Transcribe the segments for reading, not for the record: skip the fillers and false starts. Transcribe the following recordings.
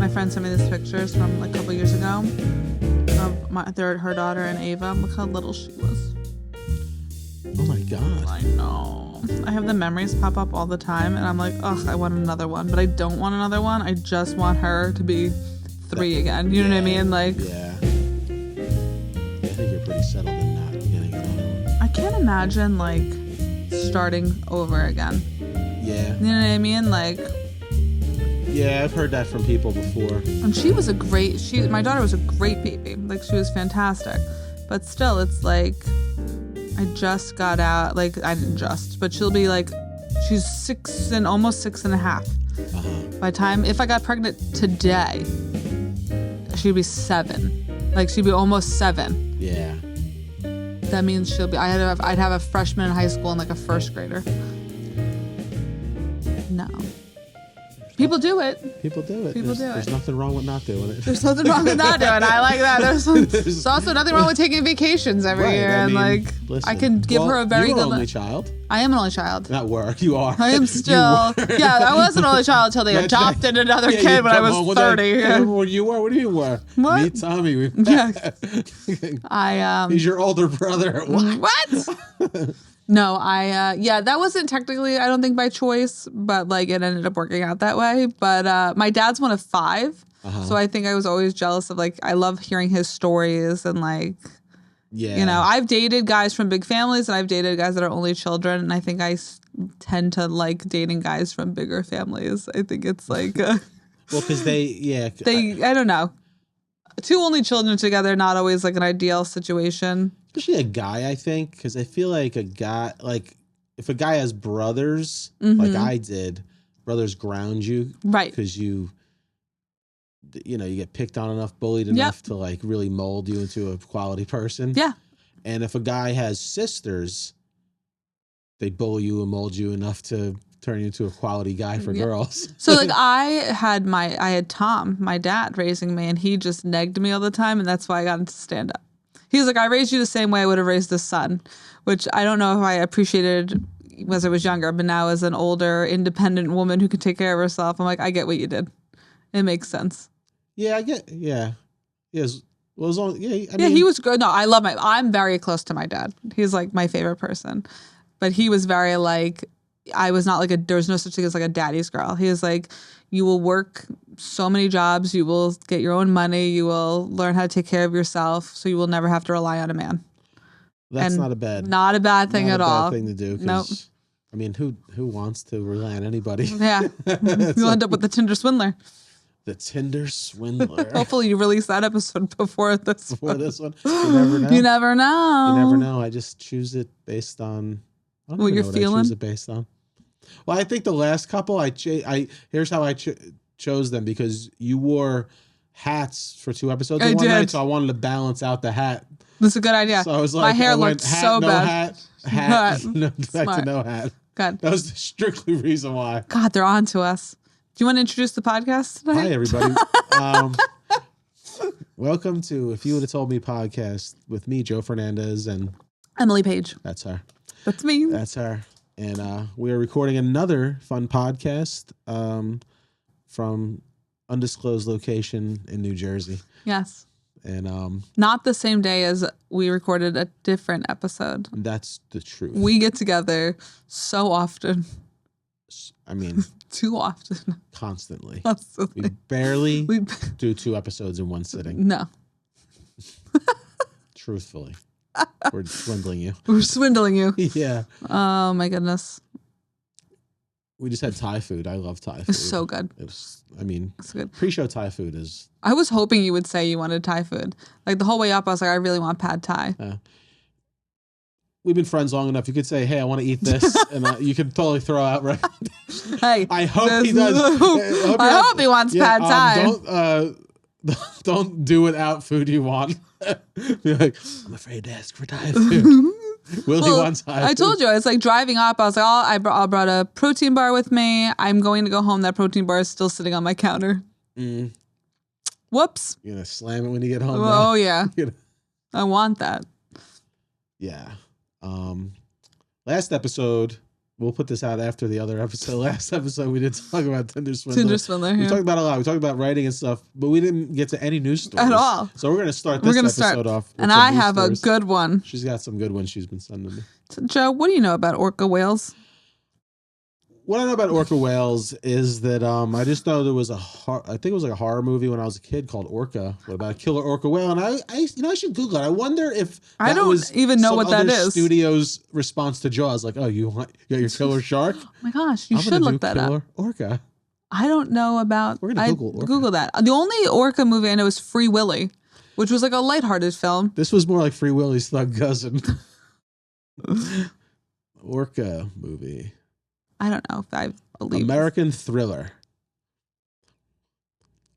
My friend sent me these pictures from like a couple years ago of her daughter and Ava. Look how little she was. Oh my God. I know. I have the memories pop up all the time, and I'm like, ugh, I want another one, but I don't want another one. I just want her to be 3 again. You know what I mean? Like, yeah. I think you're pretty settled in not getting another one. I can't imagine like starting over again. Yeah. You know what I mean? Like, yeah, I've heard that from people before. and she was my daughter was a great baby. Like, she was fantastic. But still, it's like, I just got out, like, I didn't just, but she'll be like, she's 6 and almost 6.5. By the time, if I got pregnant today, she'd be 7. Like, she'd be almost 7. Yeah. That means I'd have a freshman in high school and like a first grader. No. People do it. People do it. There's nothing wrong with not doing it. There's nothing wrong with not doing it. I like that. There's also nothing wrong with taking vacations every year. I mean, and listen, I can give her a very you're good an only child. I am an only child. Not work. You are. I am still. Yeah, I was an only child until they adopted another kid when I was 30. When you were? What do you were? What? Me, Tommy. Yeah. He's your older brother. What? No, that wasn't technically, I don't think, by choice, but like it ended up working out that way. But my dad's one of 5. So I think I was always jealous of, like, I love hearing his stories and like, yeah. You know, I've dated guys from big families and I've dated guys that are only children. And I think I tend to like dating guys from bigger families. I think it's like, well, because I don't know. 2 only children together, not always like an ideal situation. Especially a guy, I think, because I feel like a guy, like if a guy has brothers, Mm-hmm. like I did, brothers ground you, right? Because you get picked on enough, bullied enough to like really mold you into a quality person. Yeah. And if a guy has sisters, they bully you and mold you enough to turn you into a quality guy for girls. So like I had Tom, my dad, raising me, and he just negged me all the time, and that's why I got into stand up. He was like, I raised you the same way I would have raised a son, which I don't know if I appreciated as I was younger, but now as an older, independent woman who can take care of herself, I'm like, I get what you did. It makes sense. Yeah, I get. Yeah, yes. Well, as long, he was good. No, I'm very close to my dad. He's like my favorite person, but he was very like, I was not like there's no such thing as like a daddy's girl. He was like, you will work so many jobs, you will get your own money, you will learn how to take care of yourself, so you will never have to rely on a man. That's not a bad thing at all. Thing to do. Nope. I mean, who wants to rely on anybody? Yeah, you'll end up with the Tinder swindler. The Tinder swindler. Hopefully, you release that episode before this. This one, you never know. You never know. You never know. I just choose it based on what you're feeling. I choose it based on. Well, I think the last couple, here's how I chose them, because you wore hats for 2 episodes in one night, so I wanted to balance out the hat. That's a good idea. So I was like, my hair looked so bad. Hat, no, back to no hat. Good. That was the strictly reason why. God, they're on to us. Do you want to introduce the podcast today? Hi, everybody. Welcome to If You Would Have Told Me podcast with me, Joe Fernandes, and Emily Page. That's her. That's me. That's her. And we are recording another fun podcast from undisclosed location in New Jersey. Yes. And not the same day as we recorded a different episode. That's the truth. We get together so often. I mean, too often. Constantly. Constantly. We barely do 2 episodes in one sitting. No. Truthfully. We're swindling you. We're swindling you. Yeah. Oh my goodness. We just had Thai food. I love Thai food. It's so good. It's good. Pre-show Thai food is... I was hoping you would say you wanted Thai food. Like the whole way up, I was like, I really want pad Thai. We've been friends long enough. You could say, hey, I want to eat this. And you could totally throw out, right? Hey. I hope he does. I hope he wants pad Thai. Don't do without food you want. Be like, I'm afraid to ask for Thai food. Will he want Thai food? I told you, it's like driving up. I was like, I brought a protein bar with me. I'm going to go home. That protein bar is still sitting on my counter. Whoops. You're going to slam it when you get home? Oh, yeah. I want that. Yeah. Last episode, We'll put this out after the other episode. Last episode, we didn't talk about Tinder Swindler. Yeah. We talked about a lot. We talked about writing and stuff, but we didn't get to any news stories. At all. So we're going to start this episode off with and I have a good one. She's got some good ones she's been sending me. So, Joe, what do you know about orca whales? What I know about orca whales is that I just know there was I think it was like a horror movie when I was a kid called Orca, about a killer orca whale, and I should Google it. I wonder if I don't even know what that is. Studio's response to Jaws, like, oh, you got your killer shark? Oh my gosh, you should look that up. Orca. I don't know about. We're gonna Google that. The only orca movie I know is Free Willy, which was like a lighthearted film. This was more like Free Willy's thug cousin. Orca movie. I don't know if I believe American thriller.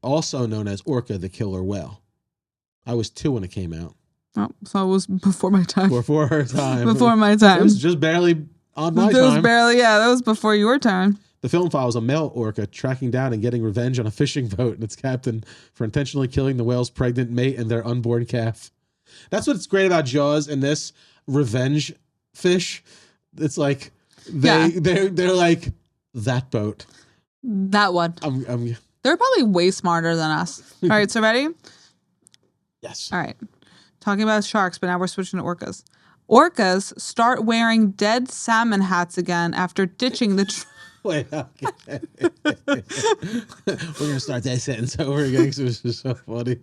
Also known as Orca the Killer Whale. I was 2 when it came out. Oh, so it was before my time. Before her time. Before my time. It was just barely on my time. It was barely, yeah, that was before your time. The film follows a male orca tracking down and getting revenge on a fishing boat and its captain for intentionally killing the whale's pregnant mate and their unborn calf. That's what's great about Jaws and this revenge fish. It's like they're like that boat. That one. They're probably way smarter than us. All right, so ready? Yes. All right. Talking about sharks, but now we're switching to orcas. Orcas start wearing dead salmon hats again after ditching the... Wait, okay. We're going to start that sentence over again because it was just so funny.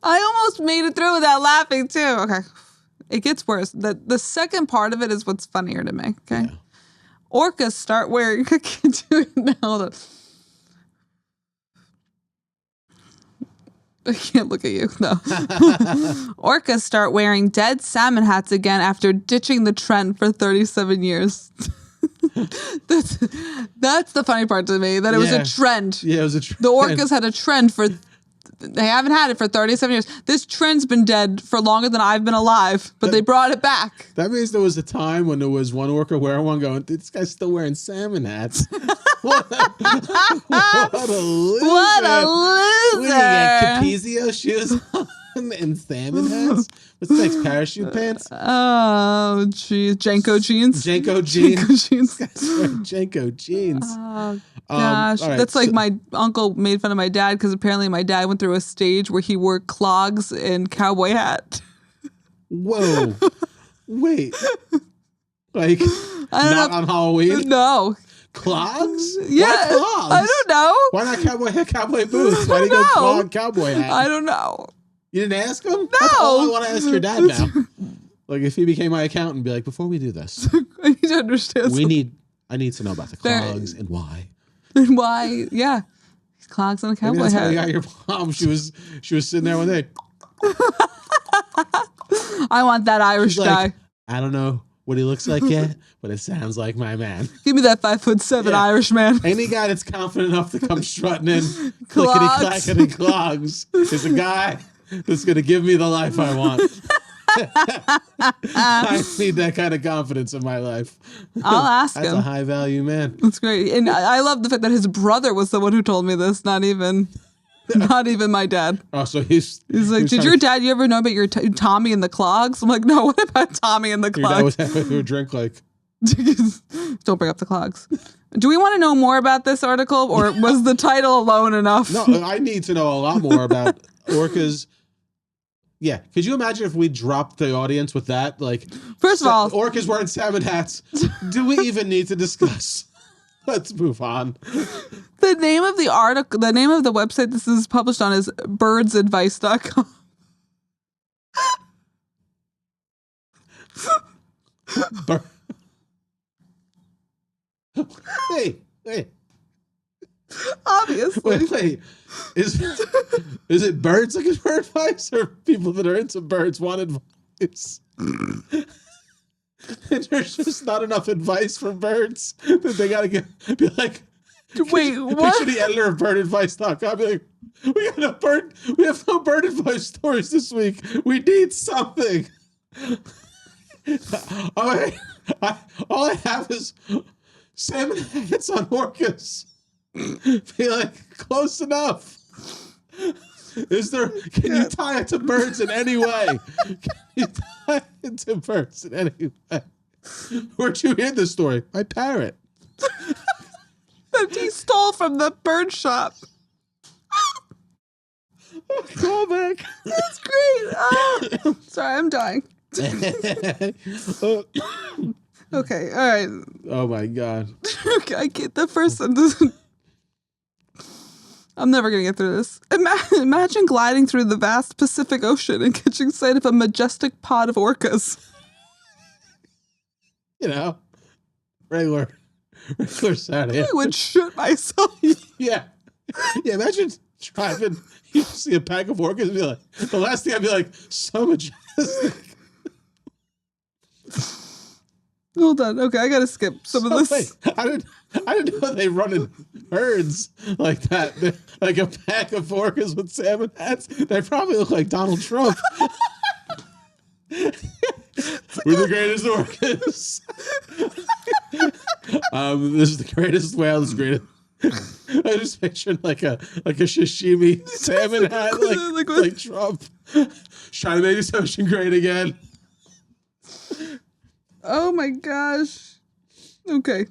I almost made it through without laughing, too. Okay. It gets worse. The second part of it is what's funnier to me, okay? Yeah. Orcas start wearing... I can't do it now. Hold on. I can't look at you, no. Orcas start wearing dead salmon hats again after ditching the trend for 37 years. That's the funny part to me, that it was a trend. Yeah, it was a trend. The orcas had a trend for... They haven't had it for 37 years. This trend's been dead for longer than I've been alive, but they brought it back. That means there was a time when there was one orca wearing one going, this guy's still wearing salmon hats. What a loser. What a loser. What do you got, Capizio shoes on and salmon hats? What's next, parachute pants? Oh, jeez. Janko jeans? Janko jeans. Janko jeans. This guy's wearing Janko jeans. Oh, gosh. Right, that's like my uncle made fun of my dad because apparently my dad went through a stage where he wore clogs and cowboy hat. Whoa. Wait. Like, not on Halloween? No. Clogs? Yeah. Why clogs? I don't know. Why not cowboy boots? Why do you go clog cowboy hat? I don't know. You didn't ask him? No. That's all I want to ask your dad now. Like, if he became my accountant, be like, before we do this, I need to understand. I need to know about the clogs and why. And why? Yeah, clogs on a cowboy Maybe that's hat. how you got your mom. She was sitting there one day. I want that Irish guy. Like, I don't know what he looks like yet, but it sounds like my man. Give me that 5'7" Irish man. Any guy that's confident enough to come strutting in, clickety-clackety clogs, is a guy that's going to give me the life I want. I need that kind of confidence in my life. I'll ask him. That's a high value man. That's great. And I love the fact that his brother was the one who told me this, not even my dad. Oh, so he's like, did your dad, you ever know about your Tommy and the clogs? I'm like, no, what about Tommy and the clogs? Your dad would drink like... Don't bring up the clogs. Do we want to know more about this article, or was the title alone enough? No, I need to know a lot more about orcas. Yeah, could you imagine if we dropped the audience with that? Like, first of all, orcas wearing salmon hats. Do we even need to discuss? Let's move on. The name of the article, the name of the website this is published on is birdsadvice.com. Wait. Obviously. Wait. Is it birds looking for advice, or people that are into birds want advice? And there's just not enough advice for birds that they gotta be like, wait, what? Picture the editor of birdadvice.com be like, we have no bird advice stories this week. We need something. All I have is salmon hats on orcas. Be like, close enough. Can you tie it to birds in any way? Can you tie it to birds in any way? Where'd you hear this story? My parrot. That he stole from the bird shop. Call back. That's great. Oh, sorry, I'm dying. Okay, all right. Oh my God. Okay, I get the first sentence. I'm never going to get through this. Imagine gliding through the vast Pacific Ocean and catching sight of a majestic pod of orcas. You know, regular Saturday. I would shit myself. Yeah. Yeah, imagine driving, you see a pack of orcas and be like, the last thing I'd be like, so majestic. Hold on. Okay, I got to skip some of this. Wait, I didn't know they run in herds like that. Like a pack of orcas with salmon hats. They probably look like Donald Trump. We're the greatest orcas. This is the greatest whale. This is greatest. I just pictured like a sashimi salmon hat, like Trump, trying to make this ocean great again. Oh my gosh. Okay.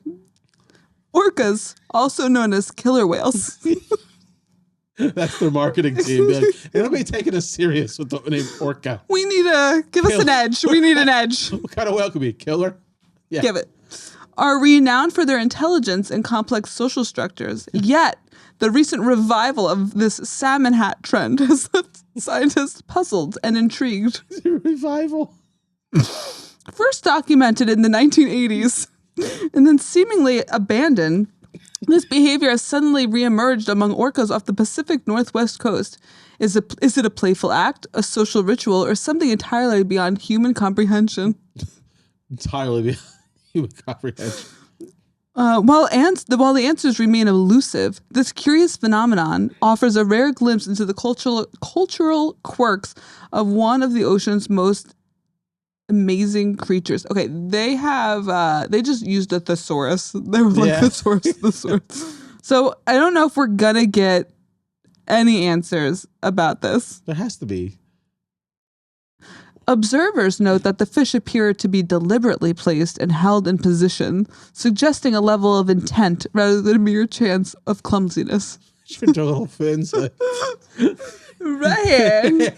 Orcas, also known as killer whales. That's their marketing team. Be like, hey, nobody taking us serious with the name Orca. We need to give us an edge. We need an edge. What kind of whale could be? Killer? Yeah. Give it. Are renowned for their intelligence and complex social structures. Yet, the recent revival of this salmon hat trend has left scientists puzzled and intrigued. Revival. First documented in the 1980s and then seemingly abandoned, this behavior has suddenly reemerged among orcas off the Pacific Northwest coast. Is it a playful act, a social ritual, or something entirely beyond human comprehension? Entirely beyond human comprehension. While the answers remain elusive, this curious phenomenon offers a rare glimpse into the cultural quirks of one of the ocean's most amazing creatures. Okay, they just used a thesaurus. They were like thesaurus. So I don't know if we're gonna get any answers about this. There has to be. Observers note that the fish appear to be deliberately placed and held in position, suggesting a level of intent rather than a mere chance of clumsiness. Your little fins. Right here.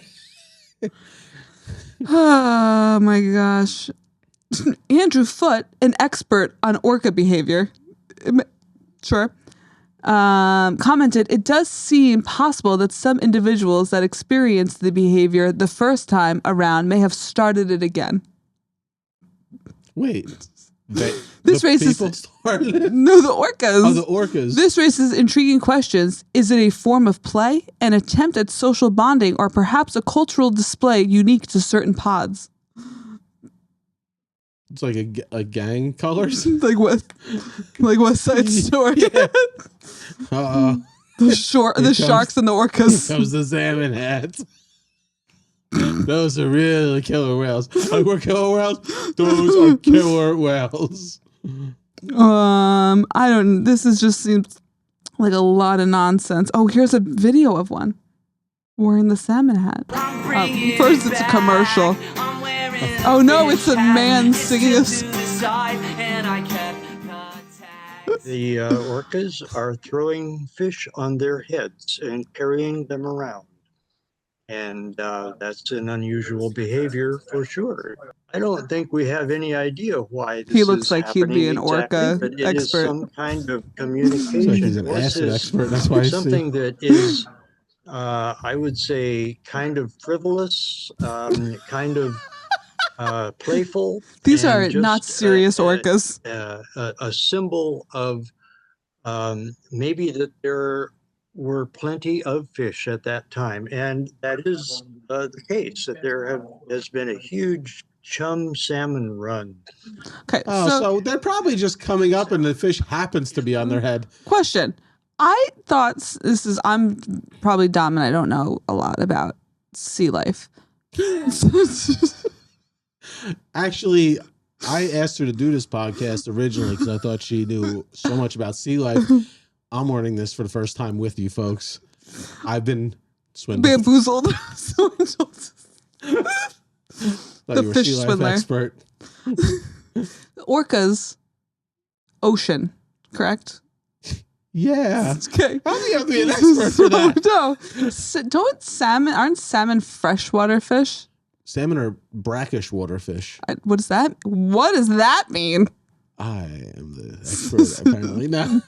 Oh my gosh. Andrew Foote, an expert on orca behavior, commented, it does seem possible that some individuals that experienced the behavior the first time around may have started it again. Wait. This raises people started it? No, the orcas. Oh, the orcas. This raises intriguing questions. Is it a form of play, an attempt at social bonding, or perhaps a cultural display unique to certain pods? It's like a gang colors. Like what? Like West Side Story. Yeah. The sharks and the orcas. Here comes the salmon hats. Those are really killer whales. Like we're killer whales. Those are killer whales. This just seems like a lot of nonsense. Oh, here's a video of one wearing the salmon hat. First, it's a commercial. Oh no, it's a man singing a. The orcas are throwing fish on their heads and carrying them around. And that's an unusual behavior for sure. I don't think we have any idea why this He looks like he'd be an exactly, orca but it expert. is some kind of communication. So he's an acid expert. That's why something that is, I would say, kind of frivolous, kind of playful. These are not serious orcas. A symbol of maybe that there were plenty of fish at that time, and that is the case, that there has been a huge chum salmon run. Okay, so they're probably just coming up and the fish happens to be on their head. Question. I thought I'm probably dumb and I don't know a lot about sea life. Actually, I asked her to do this podcast originally because I thought she knew so much about sea life. I'm learning this for the first time with you folks. I've been swindled. Bamboozled. The fish swindler. Expert. Orcas, ocean, correct? Yeah. Okay. How do you have to be an expert for that? No. Aren't salmon freshwater fish? Salmon are brackish water fish. What does that mean? I am the expert, apparently. No.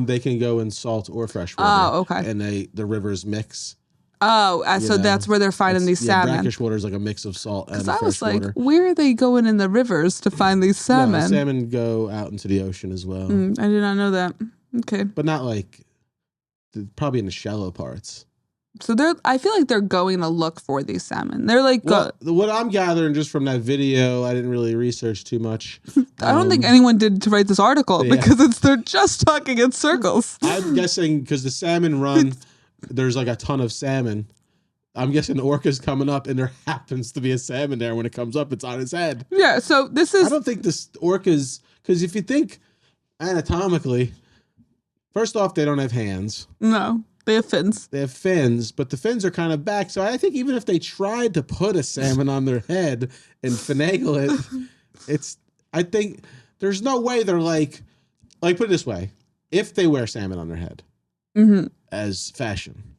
They can go in salt or fresh water. Oh, okay. And the rivers mix. Oh, so that's where they're finding these salmon. Brackish water is like a mix of salt and fresh water. Because I was like, where are they going in the rivers to find these salmon? No, salmon go out into the ocean as well. I did not know that. Okay. But not like, probably in the shallow parts. So I feel like they're going to look for these salmon. They're like, what I'm gathering just from that video, I didn't really research too much. I don't think anyone did to write this article because they're just talking in circles. I'm guessing because the salmon run, there's like a ton of salmon. I'm guessing the orca's coming up and there happens to be a salmon there. When it comes up, it's on its head. Yeah. So this is. I don't think this orca's, because if you think anatomically, first off, they don't have hands. No. They have fins. They have fins, but the fins are kind of back. So I think even if they tried to put a salmon on their head and finagle it, I think there's no way they're like put it this way. If they wear salmon on their head as fashion,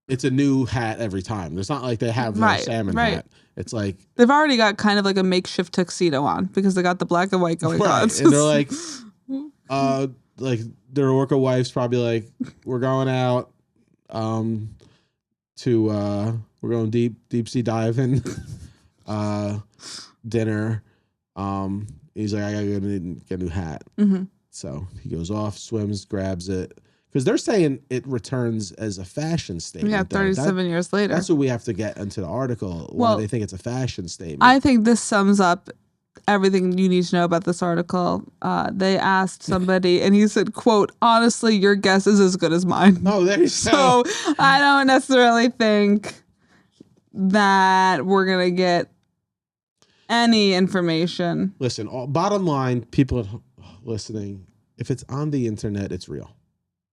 it's a new hat every time. It's not like they have their salmon hat. It's like they've already got kind of like a makeshift tuxedo on because they got the black and white going on. And they're like their orca wife's probably like, we're going out we're going deep sea diving dinner. He's like, I gotta get a new hat. So he goes off, swims, grabs it, because they're saying it returns as a fashion statement. Yeah, 37 years later. That's what we have to get into the article. Why they think it's a fashion statement. I think this sums up everything you need to know about this article. They asked somebody and he said, quote, honestly, your guess is as good as mine. Oh, there you go. So I don't necessarily think that we're going to get any information. Listen, bottom line, people listening, if it's on the internet, it's real.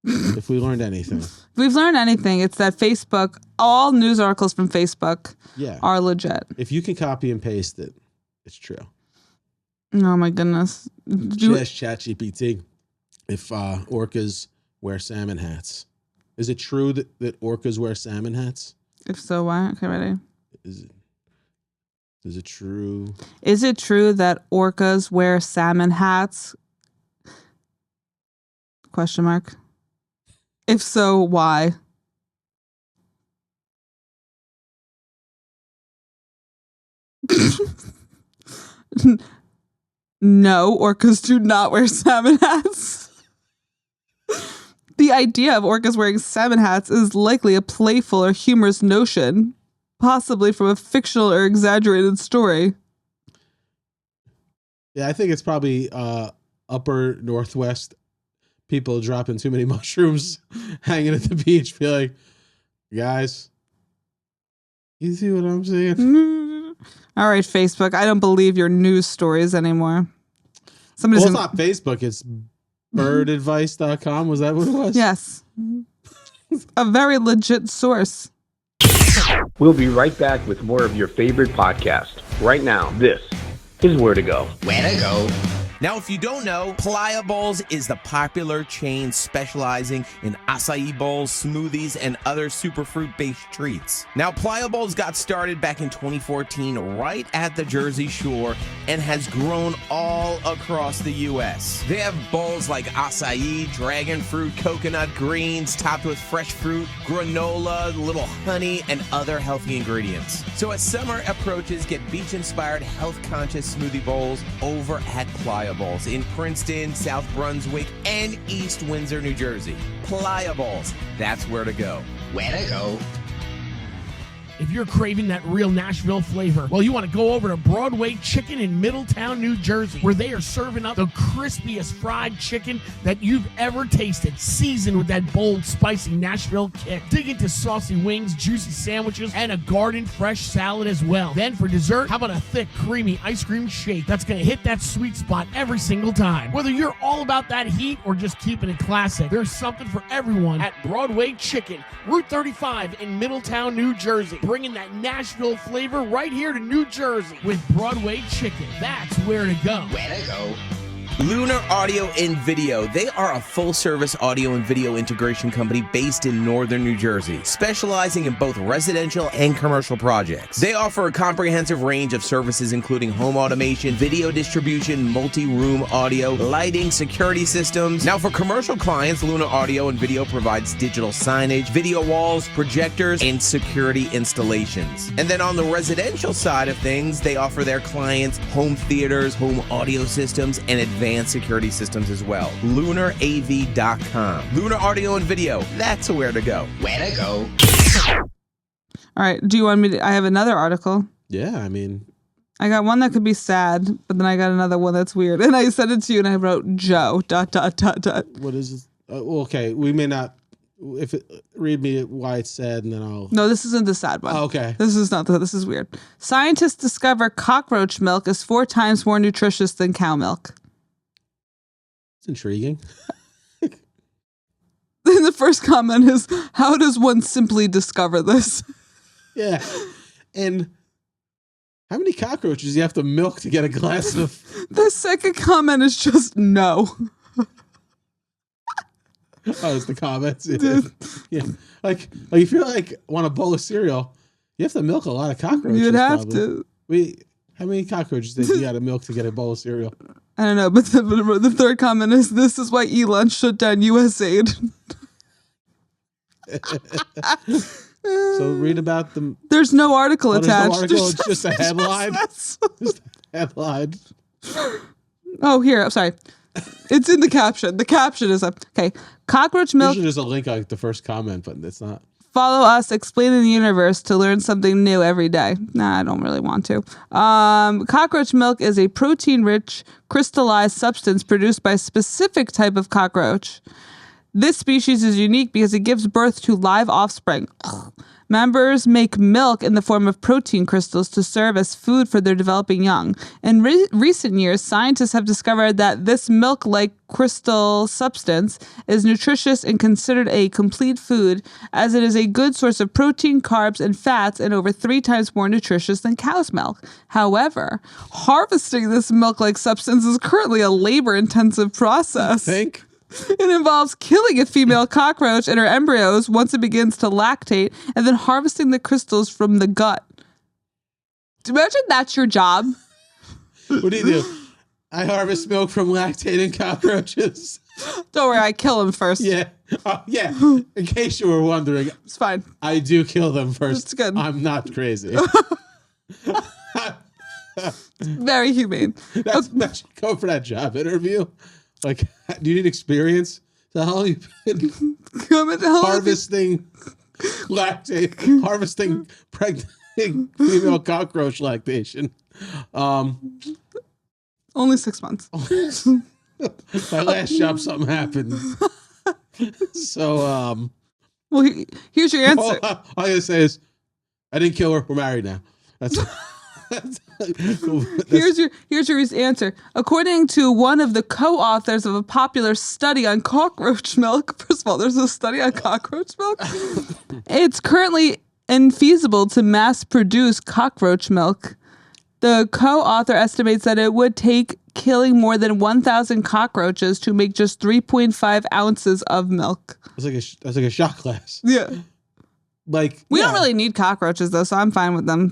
If we learned anything. If we've learned anything, it's that Facebook, all news articles from Facebook are legit. If you can copy and paste it, it's true. Oh my goodness. Just ChatGPT. If orcas wear salmon hats. Is it true that orcas wear salmon hats? If so, why? Okay, ready. Is it true? Is it true that orcas wear salmon hats? Question mark. If so, why? No, orcas do not wear salmon hats. The idea of orcas wearing salmon hats is likely a playful or humorous notion, possibly from a fictional or exaggerated story. Yeah, I think it's probably upper Northwest people dropping too many mushrooms, hanging at the beach, be like, guys, you see what I'm saying? All right, Facebook, I don't believe your news stories anymore. It's not Facebook, it's birdadvice.com. Was that what it was? Yes. A very legit source. We'll be right back with more of your favorite podcast. Right now, this is Where to Go. Where to go? Now, if you don't know, Playa Bowls is the popular chain specializing in acai bowls, smoothies, and other superfruit-based treats. Now, Playa Bowls got started back in 2014 right at the Jersey Shore and has grown all across the U.S. They have bowls like acai, dragon fruit, coconut greens, topped with fresh fruit, granola, little honey, and other healthy ingredients. So as summer approaches, get beach-inspired, health-conscious smoothie bowls over at Playa Bowls in Princeton, South Brunswick, and East Windsor, New Jersey. Playa Bowls, that's where to go. Where to go? If you're craving that real Nashville flavor, well, you want to go over to Broadway Chicken in Middletown, New Jersey, where they are serving up the crispiest fried chicken that you've ever tasted, seasoned with that bold, spicy Nashville kick. Dig into saucy wings, juicy sandwiches, and a garden fresh salad as well. Then for dessert, how about a thick, creamy ice cream shake that's going to hit that sweet spot every single time. Whether you're all about that heat or just keeping it classic, there's something for everyone at Broadway Chicken, Route 35 in Middletown, New Jersey. bringing that Nashville flavor right here to New Jersey with Broadway Chicken. That's where to go. Where to go? Lunar Audio and Video. They are a full-service audio and video integration company based in northern New Jersey, specializing in both residential and commercial projects. They offer a comprehensive range of services including home automation, video distribution, multi-room audio, lighting, security systems. Now for commercial clients, Lunar Audio and Video provides digital signage, video walls, projectors, and security installations. And then on the residential side of things, they offer their clients home theaters, home audio systems, and advanced security systems as well. LunarAV.com. Lunar Audio and Video. That's where to go. Where to go? All right. Do you want me to? I have another article. Yeah, I mean, I got one that could be sad, but then I got another one that's weird. And I sent it to you and I wrote Joe, ... what is this? Okay, we may not, read me why it's sad and then I'll. No, this isn't the sad one. Oh, okay. This is weird. Scientists discover cockroach milk is 4 times more nutritious than cow milk. It's intriguing. Then the first comment is, how does one simply discover this? Yeah. And how many cockroaches do you have to milk to get a glass of? The second comment is just no. Oh, it's the comments. Yeah. Yeah. Like if you're want a bowl of cereal, you have to milk a lot of cockroaches. You'd have probably. to. How many cockroaches did you got to milk to get a bowl of cereal? I don't know, but the third comment is, this is why Elon shut down USAID. So read about them. There's no article attached. No article, it's just a headline. Just a headline. Oh, here. I'm sorry. It's in the caption. The caption is up. Okay. Cockroach milk. Usually there's a link on the first comment, but it's not. Follow us explaining the universe to learn something new every day. Nah, I don't really want to. Cockroach milk is a protein-rich, crystallized substance produced by a specific type of cockroach. This species is unique because it gives birth to live offspring. Members make milk in the form of protein crystals to serve as food for their developing young. In recent years, scientists have discovered that this milk-like crystal substance is nutritious and considered a complete food, as it is a good source of protein, carbs, and fats, and over 3 times more nutritious than cow's milk. However, harvesting this milk-like substance is currently a labor-intensive process. Think? It involves killing a female cockroach and her embryos once it begins to lactate, and then harvesting the crystals from the gut. Imagine that's your job. What do you do? I harvest milk from lactating cockroaches. Don't worry, I kill them first. Yeah. Yeah. In case you were wondering. It's fine. I do kill them first. It's good. I'm not crazy. Very humane. That's go for that job interview. Like, do you need experience? So how long you been harvesting pregnant female cockroach lactation? Only 6 months. My last job, something happened. So, well, here's your answer. All I gotta say is, I didn't kill her. We're married now. Here's your answer. According to one of the co-authors of a popular study on cockroach milk, first of all, there's a study on cockroach milk. It's currently infeasible to mass produce cockroach milk. The co-author estimates that it would take killing more than 1,000 cockroaches to make just 3.5 ounces of milk. That's like a shot glass. Yeah. We yeah. don't really need cockroaches though, so I'm fine with them.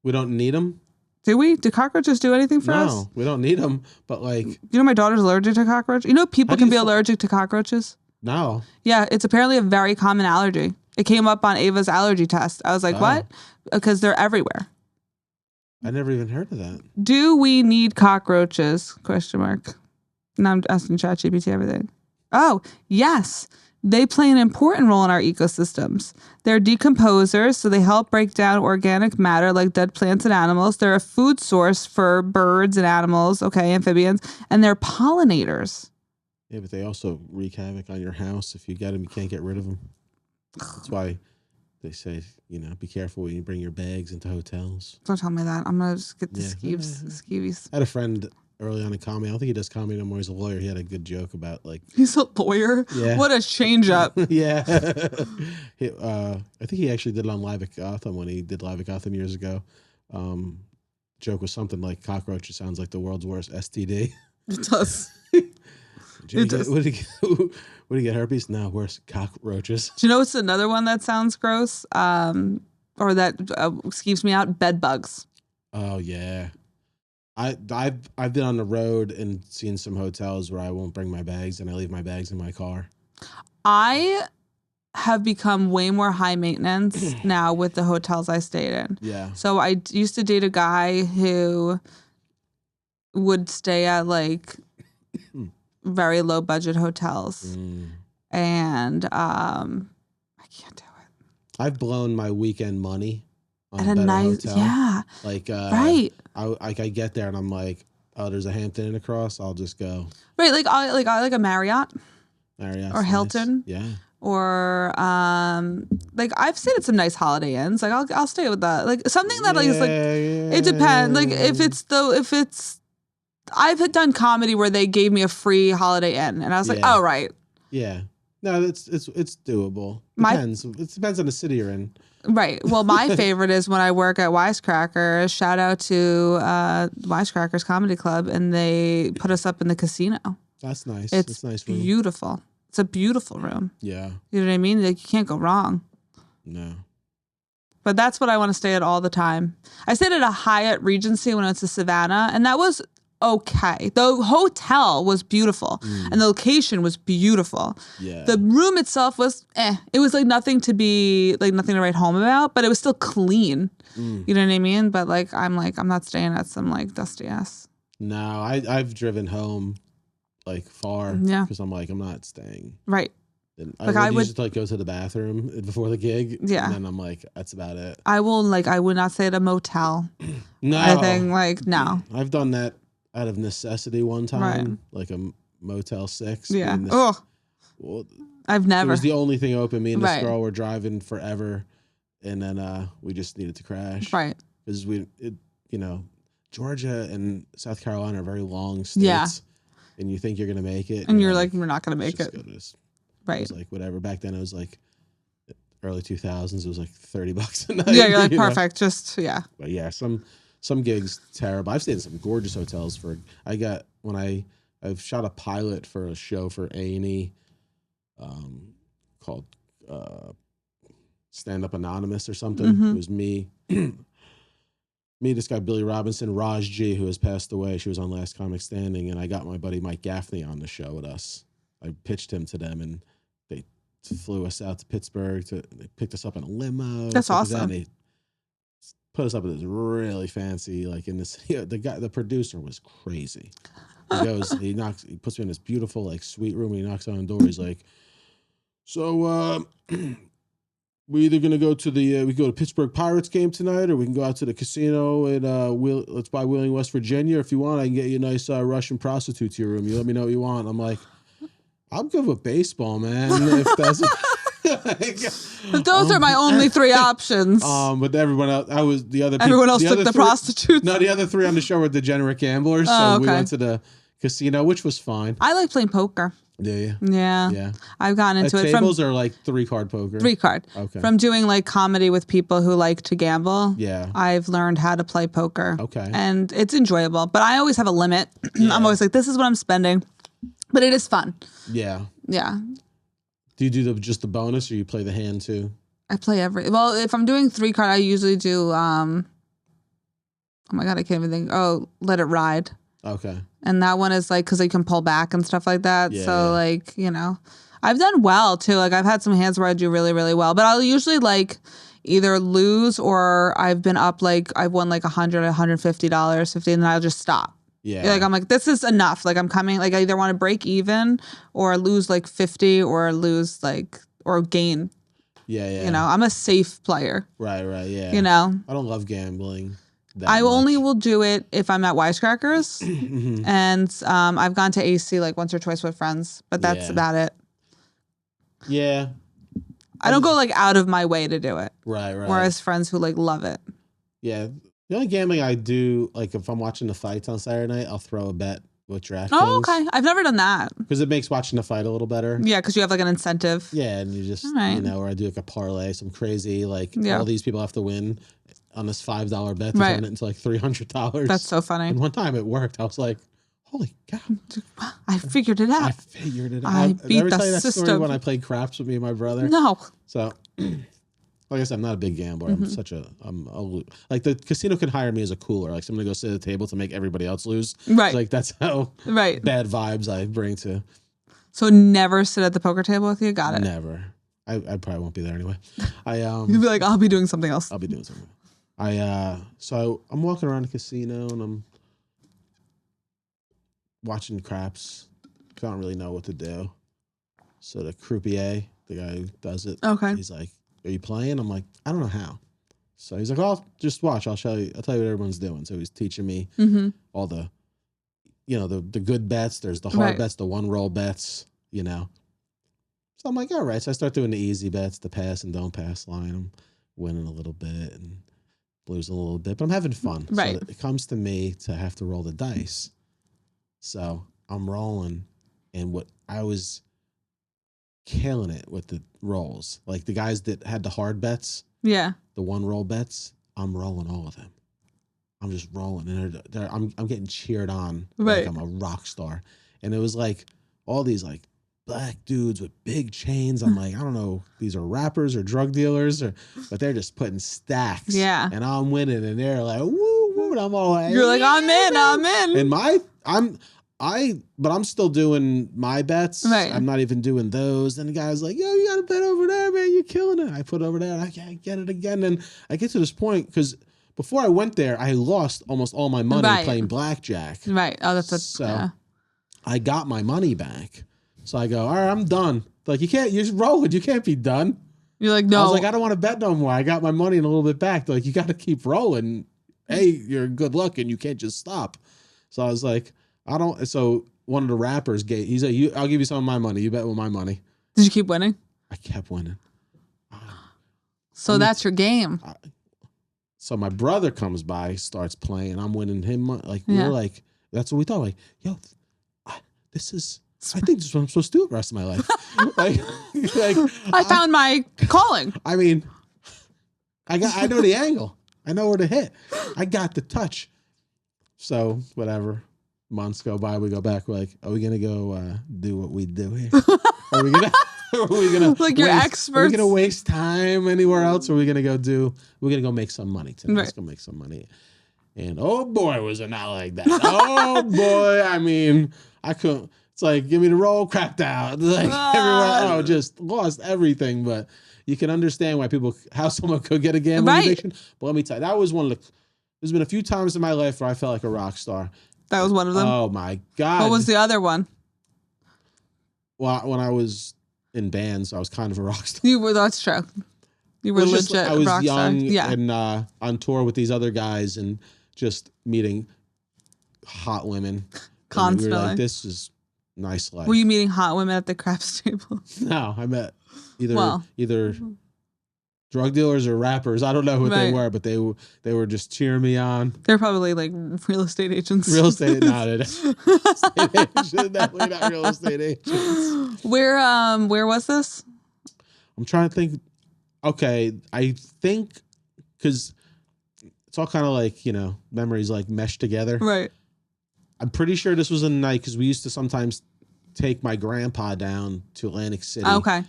We don't need them? Do we? Do cockroaches do anything for us? No, we don't need them, but You know my daughter's allergic to cockroaches? You know people can be allergic to cockroaches? No. Yeah, it's apparently a very common allergy. It came up on Ava's allergy test. I was like, what? Because they're everywhere. I never even heard of that. Do we need cockroaches? ? Now I'm asking ChatGPT everything. Oh, yes. They play an important role in our ecosystems. They're decomposers, so they help break down organic matter like dead plants and animals. They're a food source for birds and animals, amphibians, and they're pollinators. Yeah, but they also wreak havoc on your house. If you get them, you can't get rid of them. That's why they say, be careful when you bring your bags into hotels. Don't tell me that. I'm going to just get the skeevies. I had a friend early on in comedy. I don't think he does comedy no more. He's a lawyer. He had a good joke about like He's a lawyer. Yeah. What a change up. yeah. I think he actually did it on Live at Gotham when he did Live at Gotham years ago. Joke was something like cockroaches sounds like the world's worst STD. It does. Would he get herpes? No, worse, cockroaches. Do you know what's another one that sounds gross? Or that keeps me out? Bed bugs. Oh yeah. I've been on the road and seen some hotels where I won't bring my bags and I leave my bags in my car. I have become way more high maintenance now with the hotels I stayed in. Yeah. So I used to date a guy who would stay at like very low budget hotels. And I can't do it. I've blown my weekend money on At a better nice, hotel. yeah. Like right. I get there and I'm like, oh, there's a Hampton Inn across. I'll just go. Right, I like a Marriott Marriott's or nice. Hilton. Yeah. Or like I've stayed at some nice Holiday Inns. Like I'll stay with that. Like something that like is like it depends. Like if it's I've had done comedy where they gave me a free Holiday Inn and I was like, oh right. Yeah. No, it's doable. Depends. It depends on the city you're in. Right. Well, my favorite is when I work at Wisecracker. Shout out to Wisecrackers Comedy Club, and they put us up in the casino. That's nice. It's That's nice room. beautiful. It's a beautiful room. Yeah. You know what I mean? Like you can't go wrong. No. But that's what I want to stay at all the time. I stayed at a Hyatt Regency when I went to Savannah, and that was okay. The hotel was beautiful, and the location was beautiful. Yeah. The room itself was It was like nothing to write home about, but it was still clean. You know what I mean? But like I'm not staying at some like dusty ass. No, I've driven home like far. Yeah. Because I'm like, I'm not staying. Right. And Like, I I would would- usually like go to the bathroom before the gig. Yeah. And then I'm like, that's about it. I would not stay at a motel. No. I think like no. I've done that out of necessity one time. Right. Like a Motel 6. Yeah. And this- Oh, well, I've it never. was the only thing open. Me and this Right. girl were driving forever. And then we just needed to crash. Right. Because Georgia and South Carolina are very long states. Yeah. And you think you're going to make it. And you're like, we're not gonna make "Let's it. just go to this." It Right. was like, whatever. Back then it was like early 2000s. It was like $30 a night. Yeah, you're like you know? perfect. Just yeah. But yeah, some gigs terrible. I've stayed in some gorgeous hotels I've shot a pilot for a show for A&E called Stand Up Anonymous or something. It was me, this guy Billy Robinson, Raj G, who has passed away. She was on Last Comic Standing, and I got my buddy Mike Gaffney on the show with us. I pitched him to them, and they flew us out to Pittsburgh. They picked us up in a limo. That's stuff like that, awesome. and they put us up at this really fancy, like in this. The producer was crazy. He puts me in this beautiful like suite room. And he knocks on the door. He's like, "So, we either gonna go to we go to Pittsburgh Pirates game tonight, or we can go out to the casino and let's buy Wheeling, West Virginia. If you want, I can get you a nice Russian prostitute to your room. You let me know what you want." I'm like, "I'm good with baseball, man. If that's." But those are my only three options. But everyone else, Everyone else took the prostitutes. No, the other three on the show were degenerate gamblers. Oh, so we okay. went to the casino, which was fine. I like playing poker. Yeah, yeah. Yeah. Yeah. I've gotten into it from tables are like 3-card poker. 3-card. Okay. From doing like comedy with people who like to gamble. Yeah. I've learned how to play poker. Okay. And it's enjoyable, but I always have a limit. I'm always like, this is what I'm spending. But it is fun. Yeah. Yeah. Do you do just the bonus, or you play the hand too? I play well, if I'm doing 3-card, I usually do oh my god, I can't even think. Oh, Let It Ride. Okay. And that one is like because you can pull back and stuff like that. Yeah, so yeah. like, I've done well too. Like I've had some hands where I do really, really well. But I'll usually like either lose or I've been up like I've won like $100, $150, $50, and I'll just stop. Yeah. Like I'm like, this is enough. Like I'm coming, like I either want to break even or lose like 50 or lose like or gain. Yeah, yeah. I'm a safe player. Right, yeah. I don't love gambling. I only will do it if I'm at Wisecrackers, and I've gone to AC like once or twice with friends, but that's about it. Yeah. I don't go like out of my way to do it. Right. Whereas friends who like love it. Yeah. The only gambling I do, like if I'm watching the fights on Saturday night, I'll throw a bet with DraftKings. Oh, okay. I've never done that. Because it makes watching the fight a little better. Yeah, because you have like an incentive. Yeah, and you just, or I do like a parlay, some crazy, like all these people have to win on this $5 bet to turn it into like $300. That's so funny. And one time it worked. I was like, holy cow. I figured it out. I beat ever the tell you that system. story when I played craps with me and my brother? No. So, like I said, I'm not a big gambler. I'm like the casino can hire me as a cooler. Like someone to go sit at the table to make everybody else lose. Right. Like that's how bad vibes I bring to. So never sit at the poker table with you? Got it. Never. I probably won't be there anyway. You'll be like, I'll be doing something else. I'll be doing something. So I'm walking around the casino and I'm watching craps. I don't really know what to do. So the croupier, the guy who does it, he's like, "Are you playing?" I'm like, "I don't know how." So he's like, "Oh, just watch. I'll show you. I'll tell you what everyone's doing." So he's teaching me all the, the good bets. There's the hard bets, the one roll bets. So I'm like, all right. So I start doing the easy bets, the pass and don't pass line. I'm winning a little bit and losing a little bit, but I'm having fun. Right. So it comes to me to have to roll the dice. So I'm rolling, and what I was killing it with the rolls. Like the guys that had the hard bets, the one roll bets, I'm rolling all of them. I'm just rolling, and I'm getting cheered on like I'm a rock star. And it was like all these like black dudes with big chains. I'm like, I don't know, these are rappers or drug dealers, but they're just putting stacks. Yeah, and I'm winning, and they're like, woo woo. And I'm all like, you're like, I'm in. And but I'm still doing my bets. Right. I'm not even doing those. And the guy's like, yo, you got a bet over there, man. You're killing it. I put over there, and I can't get it again. And I get to this point because before I went there, I lost almost all my money playing blackjack. Right. Oh, I got my money back. So I go, all right, I'm done. Like, you're rolling. You can't be done. You're like, no. I was like, I don't want to bet no more. I got my money and a little bit back. They're like, you got to keep rolling. Hey, you're good luck and you can't just stop. So I was like, so one of the rappers he's like, I'll give you some of my money. You bet with my money. Did you keep winning? I kept winning. So that's your game. So my brother comes by, starts playing. I'm winning him. Like, we're like, that's what we thought. Like, yo, I think this is what I'm supposed to do the rest of my life. I found my calling. I mean, I know the angle. I know where to hit. I got the touch. So whatever. Months go by, we go back. We're like, are we gonna go do what we do here? Are we gonna like your experts? Are we gonna waste time anywhere else? Or are we gonna go we're gonna go make some money tonight? Let's go make some money. And oh boy, was it not like that. Oh boy, I mean, I couldn't. It's like, give me the roll, crapped out. Like everyone, just lost everything. But you can understand how someone could get a gambling addiction. But let me tell you, that was one of there's been a few times in my life where I felt like a rock star. That was one of them? Oh, my God. What was the other one? Well, when I was in bands, I was kind of a rock star. That's true. You were legit I was rock young star. and on tour with these other guys and just meeting hot women. Constantly. We were like, this is nice life. Were you meeting hot women at the craps table? No, I met either drug dealers or rappers. I don't know who they were, but they were just cheering me on. They're probably like real estate agents. Real estate, definitely not real estate agents. Where was this? I'm trying to think. Okay, I think because it's all kind of like, memories like meshed together. Right. I'm pretty sure this was a night because we used to sometimes take my grandpa down to Atlantic City. Okay.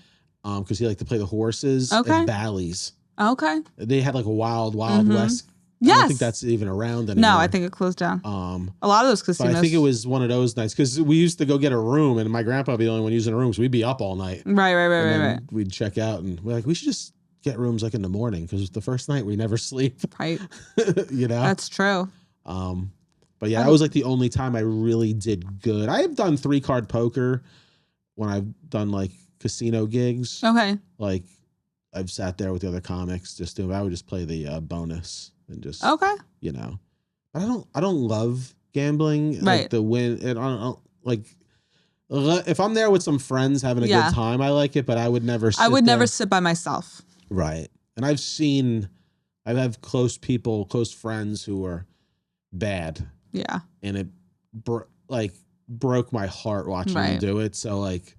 Because he liked to play the horses at Bally's. Okay. They had like a wild west. Yes. I don't think that's even around anymore. No, I think it closed down. A lot of those casinos. But I think it was one of those nights because we used to go get a room and my grandpa would be the only one using a room, so we'd be up all night. Right. We'd check out and we're like, we should just get rooms like in the morning because the first night we never sleep. Right. That's true. But yeah, that was like the only time I really did good. I have done 3-card poker when I've done like casino gigs. Okay. Like I've sat there with the other comics I would just play the bonus and just But I don't love gambling. Right. Like the win and I don't like if I'm there with some friends having a good time, I like it, but I would never sit never sit by myself. Right. And I've seen I have close people, close friends who are bad. Yeah. And it broke my heart watching them do it. So like,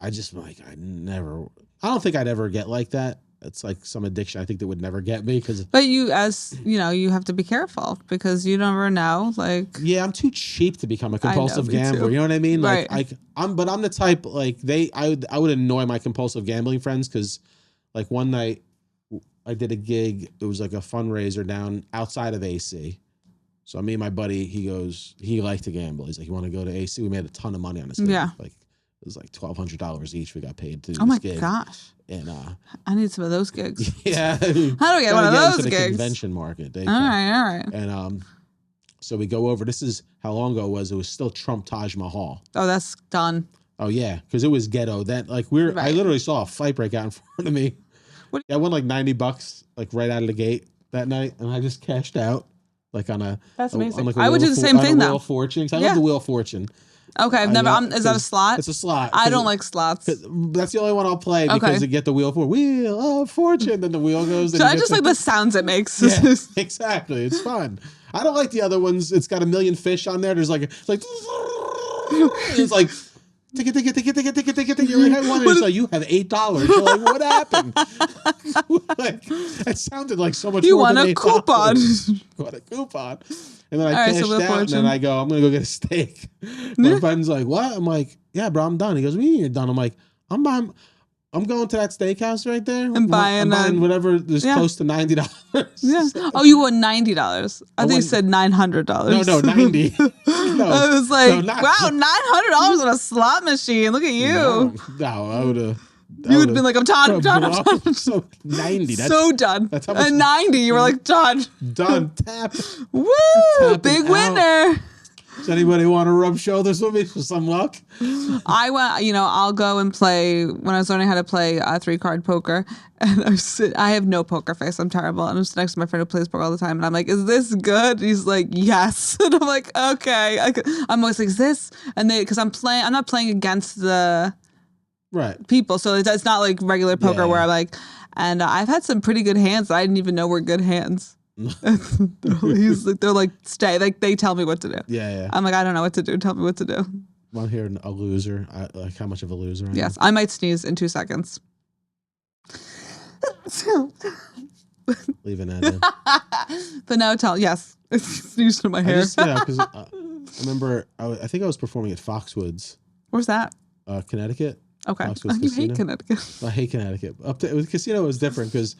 I don't think I'd ever get like that. It's like some addiction I think that would never get me but you have to be careful because you never know. Like, yeah, I'm too cheap to become a compulsive gambler. You know what I mean? Right. Like I'm the type like I would annoy my compulsive gambling friends because like one night I did a gig. It was like a fundraiser down outside of AC. So me and my buddy, he liked to gamble. He's like, you want to go to AC? We made a ton of money on this gig. Yeah. Like it was like $1,200 each. We got paid to do oh my this gig. gosh. And I need some of those gigs. Yeah. How do I get one of those the gigs? Convention market. All right. And so we go over. This is how long ago it was. It was still Trump Taj Mahal. Oh, that's done. Oh yeah, because it was ghetto. That like I literally saw a fight break out in front of me. I won like $90 like right out of the gate that night, and I just cashed out like on a. That's amazing. Like I would do the same thing though. Wheel of Fortune. I love the Wheel of Fortune. Okay, I've never. Is that a slot? It's a slot. I don't like slots. That's the only one I'll play because you get the Wheel of Fortune. Then the wheel goes. So I just like the sounds it makes. Yeah, exactly. It's fun. I don't like the other ones. It's got a million fish on there. There's like it's like ticket. You're like, I won it. So you have $8. You're like, what happened? Like, it sounded like so much. You more won than a coupon. Got a coupon. And then I cashed out, and then I go, I'm gonna go get a steak. My friend's like, what? I'm like, yeah, bro, I'm done. He goes, you're done. I'm like, I'm going to that steakhouse right there and buying whatever is close to $90. Yeah. Oh, you won $90. I think you said $900. No, 90. No, I was like, wow, $900 on a slot machine. Look at you. No, I would have. You would have been like, I'm done. So 90. That's so done. That's how much. 90. You were like, done. Done. Tap. Woo! Big winner. Does anybody want to rub shoulders with me for some luck? I'll go and play when I was learning how to play 3-card poker. And I have no poker face. I'm terrible. And I'm sitting next to my friend who plays poker all the time. And I'm like, is this good? He's like, yes. And I'm like, okay. I'm always like, is this? And because I'm not playing against the people. So it's not like regular poker where I'm like, and I've had some pretty good hands that I didn't even know were good hands. They're like, stay. Like they tell me what to do. Yeah. I'm like, I don't know what to do. Tell me what to do. I'm hearing a loser. Like how much of a loser I am. Yes, I might sneeze in 2 seconds. Leaving that in. But now yes, sneezed in my hair. Because I remember, I think I was performing at Foxwoods. Where's that? Connecticut. Okay. You hate Connecticut. I hate Connecticut. Up there, the casino was different because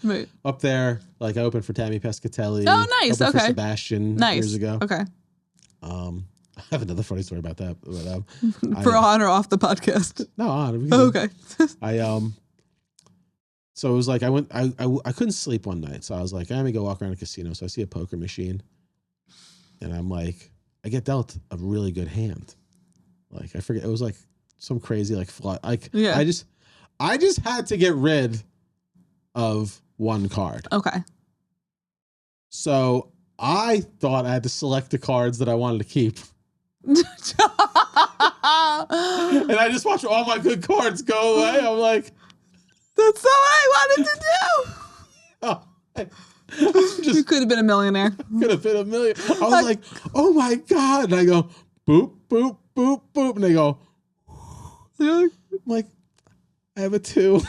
up there, like I opened for Tammy Pescatelli. Oh, nice. For Okay. Sebastian years ago. Okay. I have another funny story about that. But, for on or off the podcast? No, on. Okay. So it was like I couldn't sleep one night. So I was like, I'm gonna go walk around a casino. So I see a poker machine, and I'm like, I get dealt a really good hand. Like I forget, it was like some crazy like fly. Like I just had to get rid of one card. Okay. So I thought I had to select the cards that I wanted to keep. And I just watched all my good cards go away. I'm like, that's not what I wanted to do. You could have been a millionaire. Could have been a million. I was like, oh my God. And I go, boop, boop, boop, boop. And they go, I'm like, I have a 2.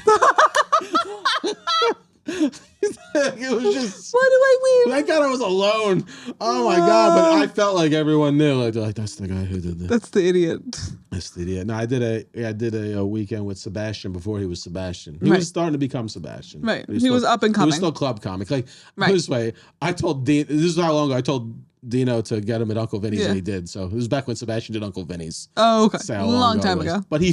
It was just. What do I win? Thank God I was alone. Oh my God! But I felt like everyone knew. Like that's the guy who did this. That's the idiot. That's the idiot. No, I did a weekend with Sebastian before he was Sebastian. He was starting to become Sebastian. Right. He was up and coming. He was still club comic. Like this way, I told Dean. This is how long ago I told Dino to get him at Uncle Vinny's, and he did. So it was back when Sebastian did Uncle Vinny's. Oh, okay. A long time ago. But he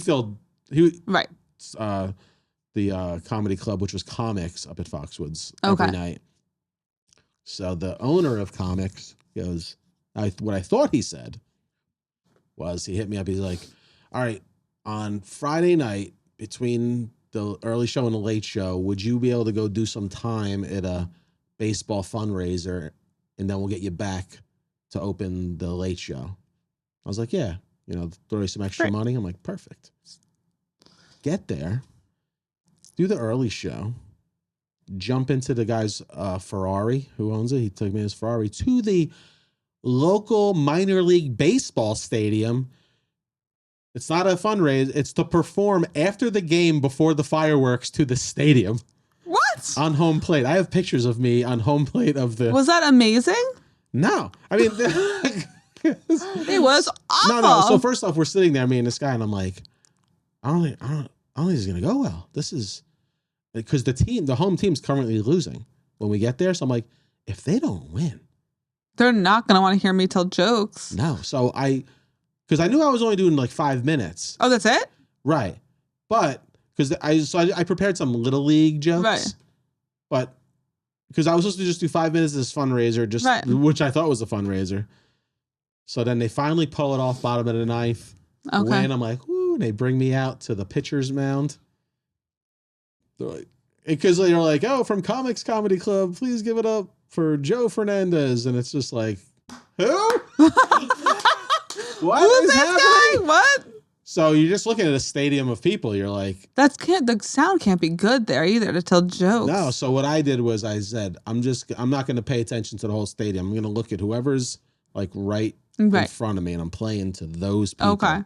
the comedy club, which was Comics up at Foxwoods every night. So the owner of Comics goes, what I thought he said was he hit me up. He's like, all right, on Friday night between the early show and the late show, would you be able to go do some time at a baseball fundraiser and then we'll get you back to open the late show? I was like, yeah, throw you some extra money. I'm like, perfect. Get there. Do the early show, jump into the guy's Ferrari, who owns it. He took me in his Ferrari to the local minor league baseball stadium. It's not a fundraiser. It's to perform after the game before the fireworks to the stadium. What? On home plate. I have pictures of me on home plate of the... Was that amazing? No. I mean... It was awful. No. So first off, we're sitting there, me and this guy, and I'm like, I don't think this is going to go well. This is... Because the home team's currently losing when we get there. So I'm like, if they don't win... They're not going to want to hear me tell jokes. No. So because I knew I was only doing like 5 minutes. Oh, that's it? Right. But because I prepared some little league jokes. Right. But because I was supposed to just do 5 minutes of this fundraiser, right. Which I thought was a fundraiser. So then they finally pull it off bottom of the ninth. Okay. Win. I'm like, whoo, and they bring me out to the pitcher's mound. They're like, because they're like, oh, from Comics Comedy Club, please give it up for Joe Fernandes. And it's just like, who? What Who's is this happening? guy? What? So you're just looking at a stadium of people. You're like, The sound can't be good there either to tell jokes. no. So what I did was I said, I'm not going to pay attention to the whole stadium. I'm going to look at whoever's like right in front of me, and I'm playing to those people. Okay.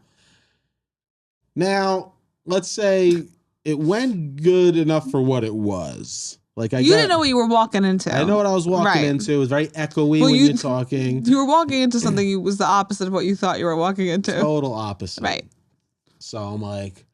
Now, let's say it went good enough for what it was. Like You didn't know what you were walking into. I know what I was walking into. It was very echoey when you're talking. You were walking into something that was the opposite of what you thought you were walking into. Total opposite. Right. So I'm like,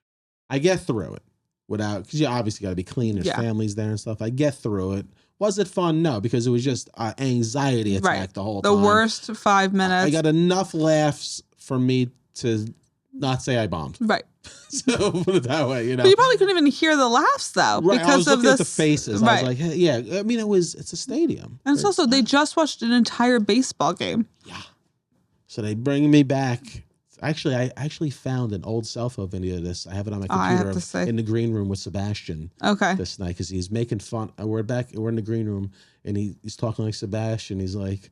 I get through it without, because you obviously got to be clean. There's families there and stuff. I get through it. Was it fun? No, because it was just anxiety attack the whole time. The worst 5 minutes. I got enough laughs for me to not say I bombed. Right. So put it that way, But you probably couldn't even hear the laughs though, right. because I was of looking at the faces. Right. I was like, hey, yeah. I mean, it's a stadium, and it's also they just watched an entire baseball game. Yeah. So they bring me back. Actually, I actually found an old cell phone video of this. I have it on my computer in the green room with Sebastian. Okay. This night because he's making fun. We're in the green room and he's talking like Sebastian. He's like,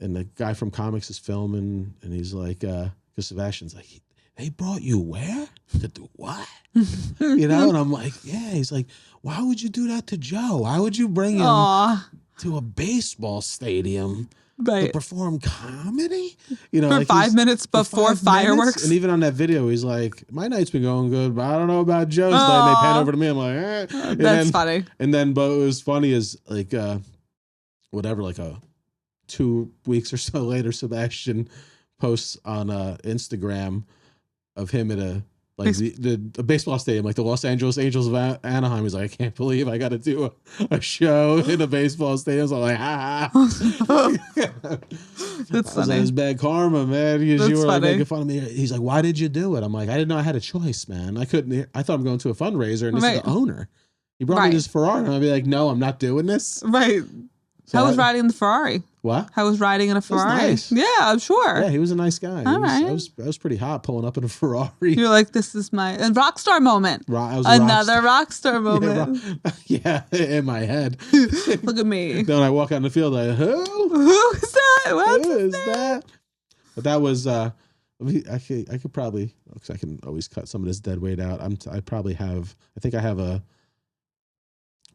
and the guy from comics is filming, and he's like, because Sebastian's like, they brought you where? To do what? You know? And I'm like, yeah. He's like, why would you do that to Joe? Why would you bring him to a baseball stadium to perform comedy? You know, for like 5 minutes before fireworks. And even on that video, he's like, my night's been going good, but I don't know about Joe's night. And they pan over to me. I'm like, eh. That's funny. And then, but what was funny is like, whatever, like 2 weeks or so later, Sebastian posts on Instagram of him at a baseball stadium, like the Los Angeles Angels of Anaheim. He's like, I can't believe I got to do a show in a baseball stadium. So I'm like, That's funny. Like, it's bad karma, man. Because That's you were like, funny. making fun of me. He's like, why did you do it? I'm like, I didn't know I had a choice, man. I couldn't. I thought I'm going to a fundraiser, and this is the owner. He brought me this Ferrari, and I'd be like, no, I'm not doing this. Right. So How was riding in the Ferrari? What? How was riding in a Ferrari? Nice. Yeah, I'm sure. Yeah, he was a nice guy. I was pretty hot pulling up in a Ferrari. You're like, this is my rock star moment. Another rock star moment. Yeah, in my head. Look at me. Then I walk out in the field, like, who is that? Who is that? But that was I could probably, because I can always cut some of this dead weight out. I think I have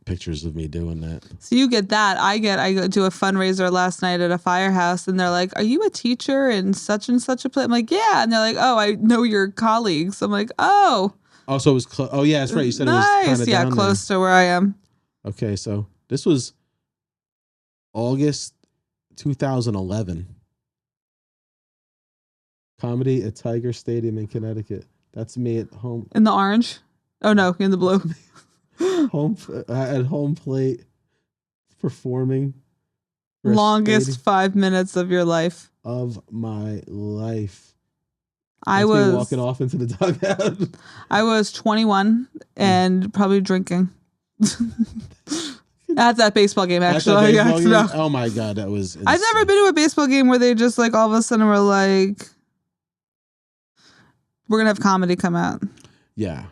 pictures of me doing that. So you get that. I go to a fundraiser last night at a firehouse, and they're like, are you a teacher in such and such a place? I'm like, yeah. And they're like, oh, I know your colleagues. I'm like, oh. Oh, so it was close. Oh, yeah, that's right. You said nice. It was kind of close to where I am. Okay, so this was August 2011. Comedy at Tiger Stadium in Connecticut. That's me at home. In the orange? Oh, no, in the blue. At home plate performing longest 5 minutes of your life of my life. I was walking off into the dugout. I was 21 and probably drinking at that baseball game. Actually, game? Oh my god, that was insane. I've never been to a baseball game where they just like all of a sudden were like, we're gonna have comedy come out. Yeah.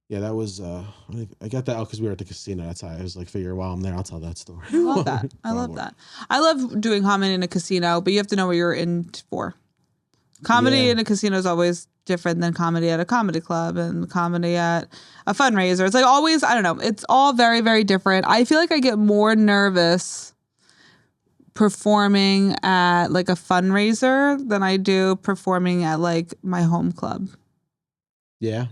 Yeah, that was, I got that out because we were at the casino. That's how I was like, figure while I'm there, I'll tell that story. I love that. I love that. I love doing comedy in a casino, but you have to know what you're in for. Comedy in a casino is always different than comedy at a comedy club and comedy at a fundraiser. It's like always, I don't know. It's all very, very different. I feel like I get more nervous performing at like a fundraiser than I do performing at like my home club. Yeah.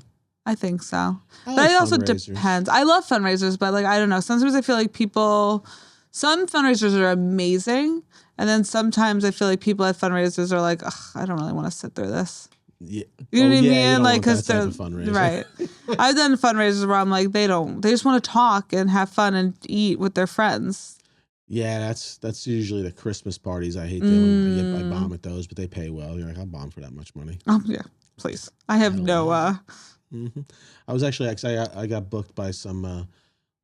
I think so. I But like it also fundraisers. depends. I love fundraisers, but like, I don't know. Sometimes I feel like some fundraisers are amazing. And then sometimes I feel like people at fundraisers are like, ugh, I don't really want to sit through this. Yeah. You know what I mean? You don't Like, want because that they're type of fundraiser. right. I've done fundraisers where I'm like, they just want to talk and have fun and eat with their friends. Yeah, that's usually the Christmas parties. I hate them. I bomb at those, but they pay well. You're like, I'll bomb for that much money. Oh yeah, please. I have no. I was actually I got booked by some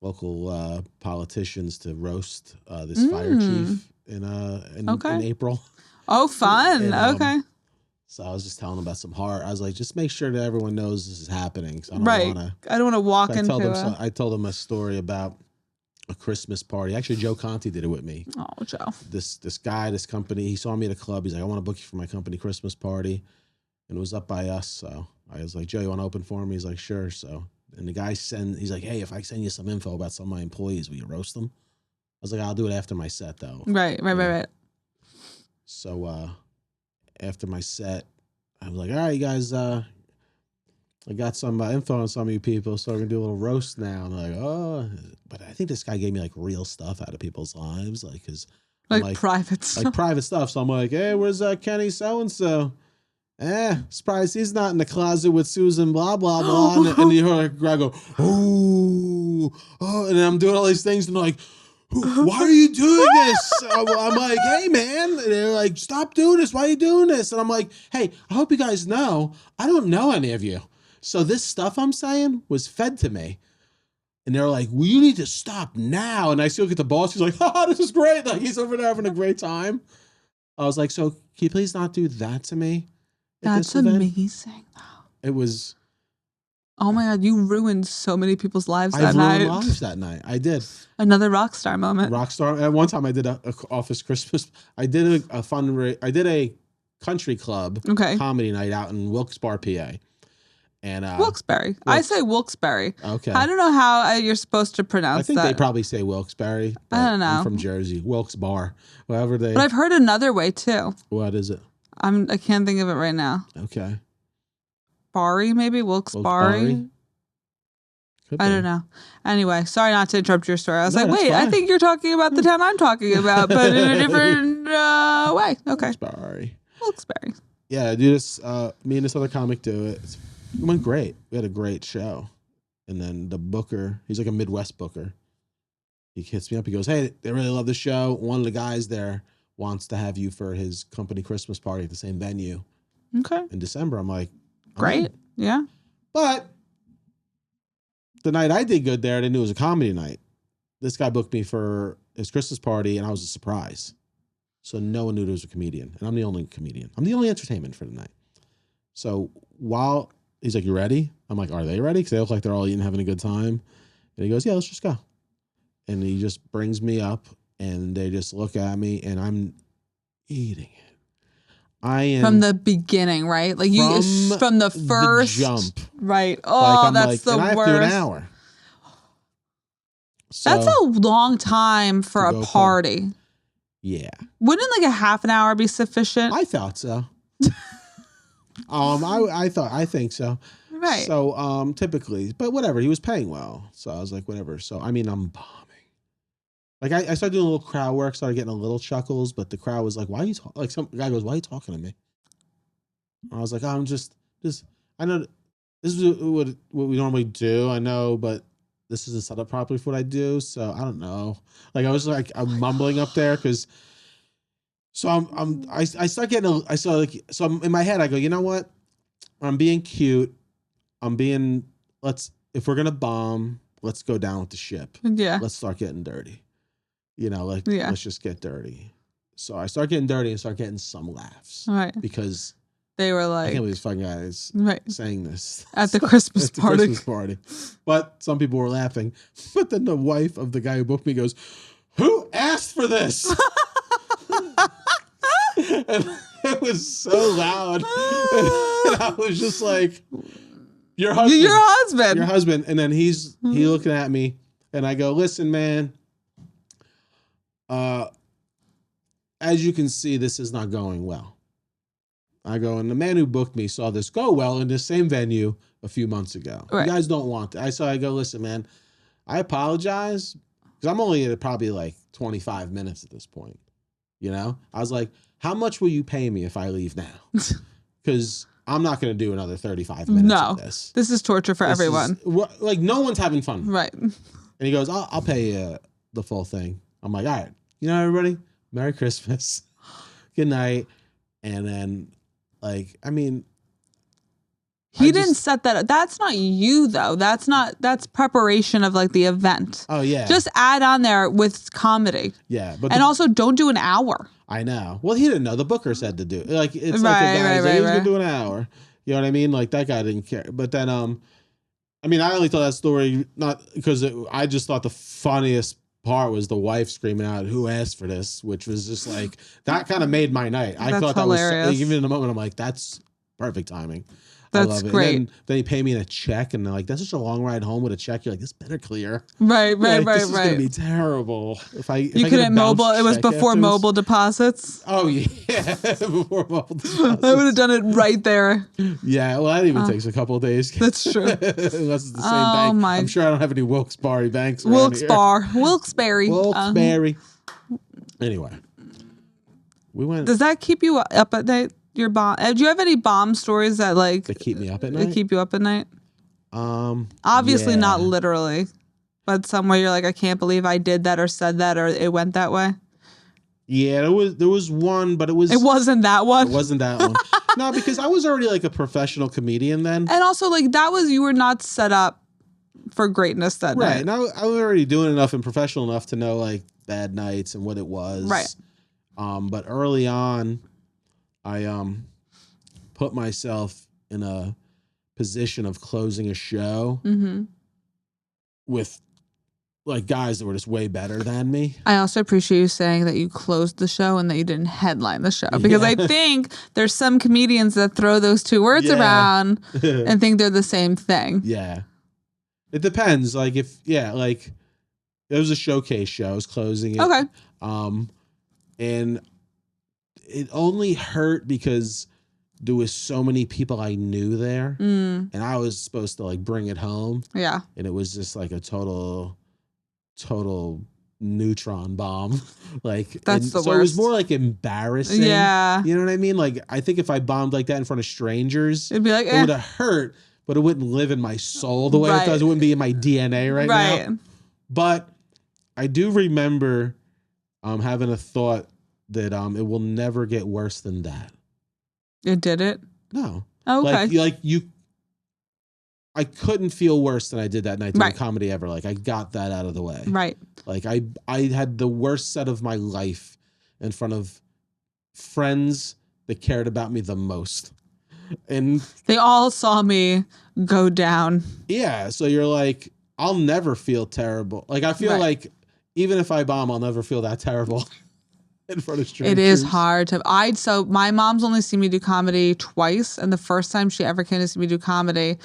local politicians to roast this fire chief in April. Oh, fun. And, okay. So I was just telling them about some horror. I was like, just make sure that everyone knows this is happening. I don't want to walk into. I told them a story about a Christmas party. Actually, Joe Conti did it with me. Oh, Joe. This company, he saw me at a club. He's like, I want to book you for my company Christmas party. And it was up by us. So I was like, Joe, you want to open for me? He's like, sure. So, and the guy he's like, hey, if I send you some info about some of my employees, will you roast them? I was like, I'll do it after my set though. Right. So, after my set, I was like, all right, you guys, I got some info on some of you people, so we're going to do a little roast now. And I'm like, oh, but I think this guy gave me like real stuff out of people's lives. Like private stuff. Like private stuff. So I'm like, hey, where's Kenny so-and-so? Surprised he's not in the closet with Susan, blah, blah, blah. And you hear like, I go, oh, and I'm doing all these things and they're like, why are you doing this? I'm like, hey, man. And they're like, stop doing this. Why are you doing this? And I'm like, hey, I hope you guys know, I don't know any of you. So this stuff I'm saying was fed to me. And they're like, well, you need to stop now. And I still get the boss. He's like, oh, this is great. Like, he's over there having a great time. I was like, so can you please not do that to me? That's amazing. It was. Oh my God, you ruined so many people's lives I that night. ruined lives that night. I did. Another rock star moment. Rock star. At one time I did a office Christmas. I did I did a country club comedy night out in Wilkes-Barre, PA. And Wilkes-Barre. I say Wilkes-Barre. Okay. I don't know how you're supposed to pronounce that. I think they probably say Wilkes-Barre. I don't know. I'm from Jersey. Wilkes-Barre. Whatever they. But I've heard another way too. What is it? I can't think of it right now. Okay. Barry, maybe? Wilkes-Barre? I don't know. Anyway, sorry not to interrupt your story. I was like, wait, fine. I think you're talking about the town I'm talking about, but in a different way. Okay. Wilkes-Barre. Yeah, do this. Me and this other comic do it. It went great. We had a great show. And then the booker, he's like a Midwest booker. He hits me up. He goes, hey, they really love the show. One of the guys there wants to have you for his company Christmas party at the same venue. Okay. In December. I'm like, great. Yeah. But the night I did good there, I didn't know it was a comedy night. This guy booked me for his Christmas party, and I was a surprise. So no one knew there was a comedian. And I'm the only comedian. I'm the only entertainment for the night. So while he's like, you ready? I'm like, are they ready? Because they look like they're all eating, having a good time. And he goes, yeah, let's just go. And he just brings me up, and they just look at me, and I'm eating it. I am from the beginning, right? Like you from the first jump, right? Oh, that's the and I have worst. To do an hour. So, that's a long time for a party. Home. Yeah. Wouldn't like a half an hour be sufficient? I thought so. I think so. Right. So typically, but whatever. He was paying well, so I was like, whatever. So I mean, I'm bombing. Like I started doing a little crowd work, started getting a little chuckles, but the crowd was like, "Why are you talking?" Like some guy goes, "Why are you talking to me?" I was like, oh, "I'm just. I know this is what we normally do. I know, but this isn't set up properly for what I do, so I don't know." Like I was like, I'm mumbling up there because. So I start getting I'm in my head. I go, you know what? I'm being cute. If we're gonna bomb, let's go down with the ship. Yeah. Let's start getting dirty. Let's just get dirty. So I start getting dirty and start getting some laughs. Right. Because they were like, I can't believe these fucking guys saying this. At the Christmas party. Christmas party. But some people were laughing. But then the wife of the guy who booked me goes, who asked for this? It was so loud. And I was just like, your husband. Your husband. Your husband. And then he looking at me, and I go, listen, man, as you can see, this is not going well. I go, and the man who booked me saw this go well in the same venue a few months ago. Right. You guys don't want that. I go, listen, man, I apologize, because I'm only at probably like 25 minutes at this point. You know? I was like, how much will you pay me if I leave now? Because I'm not going to do another 35 minutes of this. This is torture for everyone. Like, no one's having fun. Right. And he goes, I'll pay you the full thing. I'm like, all right. You know, everybody, Merry Christmas. Good night. And then, like, I mean, he didn't set that up. That's not you, though. That's preparation of like the event. Oh, yeah. Just add on there with comedy. Yeah. And also don't do an hour. I know. Well, he didn't know. The booker said to do it. Like, it's like a guy he's going to do an hour. You know what I mean? Like, that guy didn't care. But then, I mean, I only told that story not because I just thought the funniest part was the wife screaming out, "Who asked for this?" Which was just like, that kind of made my night. I thought hilarious. That was, even in the moment, I'm like, that's perfect timing. That's great. And then he paid me in a check, and they're like, "That's such a long ride home with a check." You're like, "This better clear." Right. This is gonna be terrible. You couldn't mobile. It was before afterwards. Mobile deposits. Oh yeah, before mobile deposits. I would have done it right there. Yeah, well, that even takes a couple of days. That's true. Unless it's the same bank. I'm sure I don't have any Wilkes-Barre banks. Wilkes-Barre. Anyway, we went. Does that keep you up at night? Your bomb? Do you have any bomb stories that like keep me up at night? That keep you up at night? Obviously not literally, but somewhere you're like, I can't believe I did that or said that or it went that way. Yeah, there was one, but it wasn't that one. It wasn't that one. No, because I was already like a professional comedian then, and also like you were not set up for greatness that night. Right. Now I was already doing enough and professional enough to know like bad nights and what it was. Right. But early on, I put myself in a position of closing a show with like guys that were just way better than me. I also appreciate you saying that you closed the show and that you didn't headline the show, because I think there's some comedians that throw those two words around and think they're the same thing. Yeah. It depends. Like like it was a showcase show. I was closing it. Okay. And it only hurt because there was so many people I knew there, and I was supposed to like bring it home. Yeah. And it was just like a total neutron bomb. Like that's the worst. So it was more like embarrassing. Yeah. You know what I mean? Like I think if I bombed like that in front of strangers, it'd be like, it would have hurt, but it wouldn't live in my soul the way it does. It wouldn't be in my DNA right now. But I do remember having a thought that it will never get worse than that. It did it? No. Oh, okay. I couldn't feel worse than I did that night doing comedy ever. Like I got that out of the way. Right. Like I had the worst set of my life in front of friends that cared about me the most. And they all saw me go down. Yeah. So you're like, I'll never feel terrible. Like I feel like even if I bomb, I'll never feel that terrible. In front of strangers. It is hard to. So my mom's only seen me do comedy twice, and the first time she ever came to see me do comedy,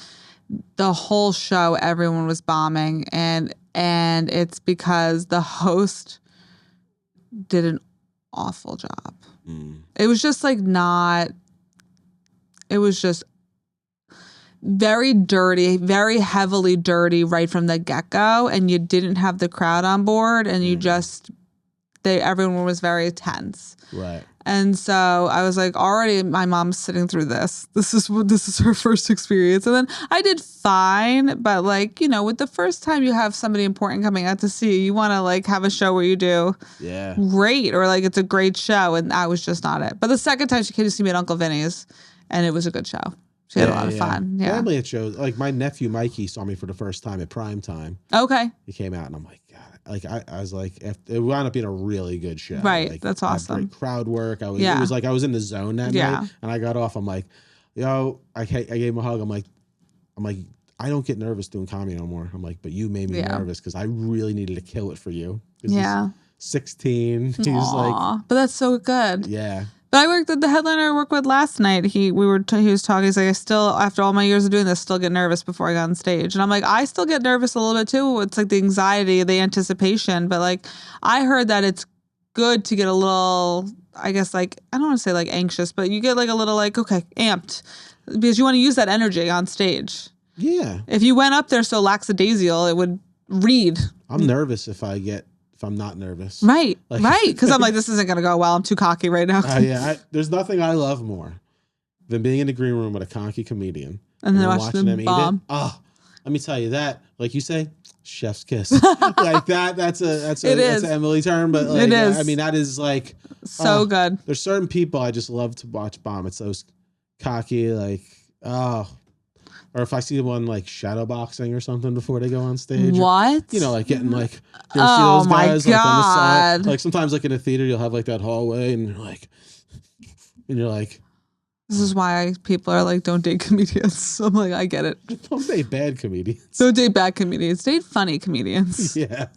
the whole show everyone was bombing, and it's because the host did an awful job. It was just like not. It was just very dirty, very heavily dirty right from the get-go, and you didn't have the crowd on board, and you just. Everyone was very tense. Right. And so I was like, already my mom's sitting through this. This is her first experience. And then I did fine, but like, you know, with the first time you have somebody important coming out to see you want to like have a show where you do great, or like it's a great show, and that was just not it. But the second time she came to see me at Uncle Vinny's, and it was a good show. She had a lot of fun. Yeah. Family at shows. Like my nephew Mikey saw me for the first time at prime time. Okay. He came out and I'm like, God. Like I was like, it wound up being a really good show. Right. Like, that's awesome. Great crowd work. It was like I was in the zone that night, and I got off. I'm like, yo, I gave him a hug. I'm like, I don't get nervous doing comedy no more. I'm like, but you made me nervous because I really needed to kill it for you. Yeah. 16. He's like, but that's so good. Yeah. But I worked at the headliner I worked with last night. He was talking. He's like, I still, after all my years of doing this, still get nervous before I got on stage. And I'm like, I still get nervous a little bit too. It's like the anxiety, the anticipation. But like, I heard that it's good to get a little, I guess, like, I don't want to say like anxious, but you get like a little like, okay, amped, because you want to use that energy on stage. Yeah. If you went up there so lackadaisical, it would read. I'm nervous if I'm not nervous. Right, Like, right. Because I'm like, this isn't going to go well. I'm too cocky right now. Yeah, there's nothing I love more than being in the green room with a cocky comedian and then watching them bomb. eat it. Oh, let me tell you that, like you say, chef's kiss. Like that's an Emily term, but like, it is. I mean, that is like so good. There's certain people I just love to watch bomb. It's those cocky, like, or if I see one like shadow boxing or something before they go on stage. What? Or, like getting like, you ever see those guys my like on the side? God. Like sometimes like in a theater you'll have like that hallway and you're like, this is why people are like, don't date comedians. So I'm like, I get it. don't date bad comedians. Don't date bad comedians. Date funny comedians. Yeah.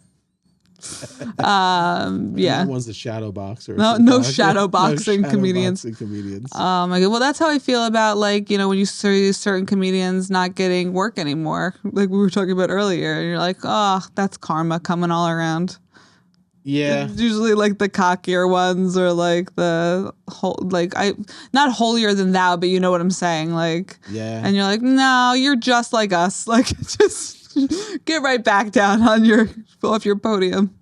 Yeah. That one's the shadow boxer. No shadow boxing comedians. Comedians. My God. Well, that's how I feel about like, when you see certain comedians not getting work anymore, like we were talking about earlier, and you're like, oh, that's karma coming all around. Yeah. It's usually like the cockier ones, or like the whole, like not holier than thou, but you know what I'm saying, like. Yeah. And you're like, no, you're just like us, like just get right back down off your podium.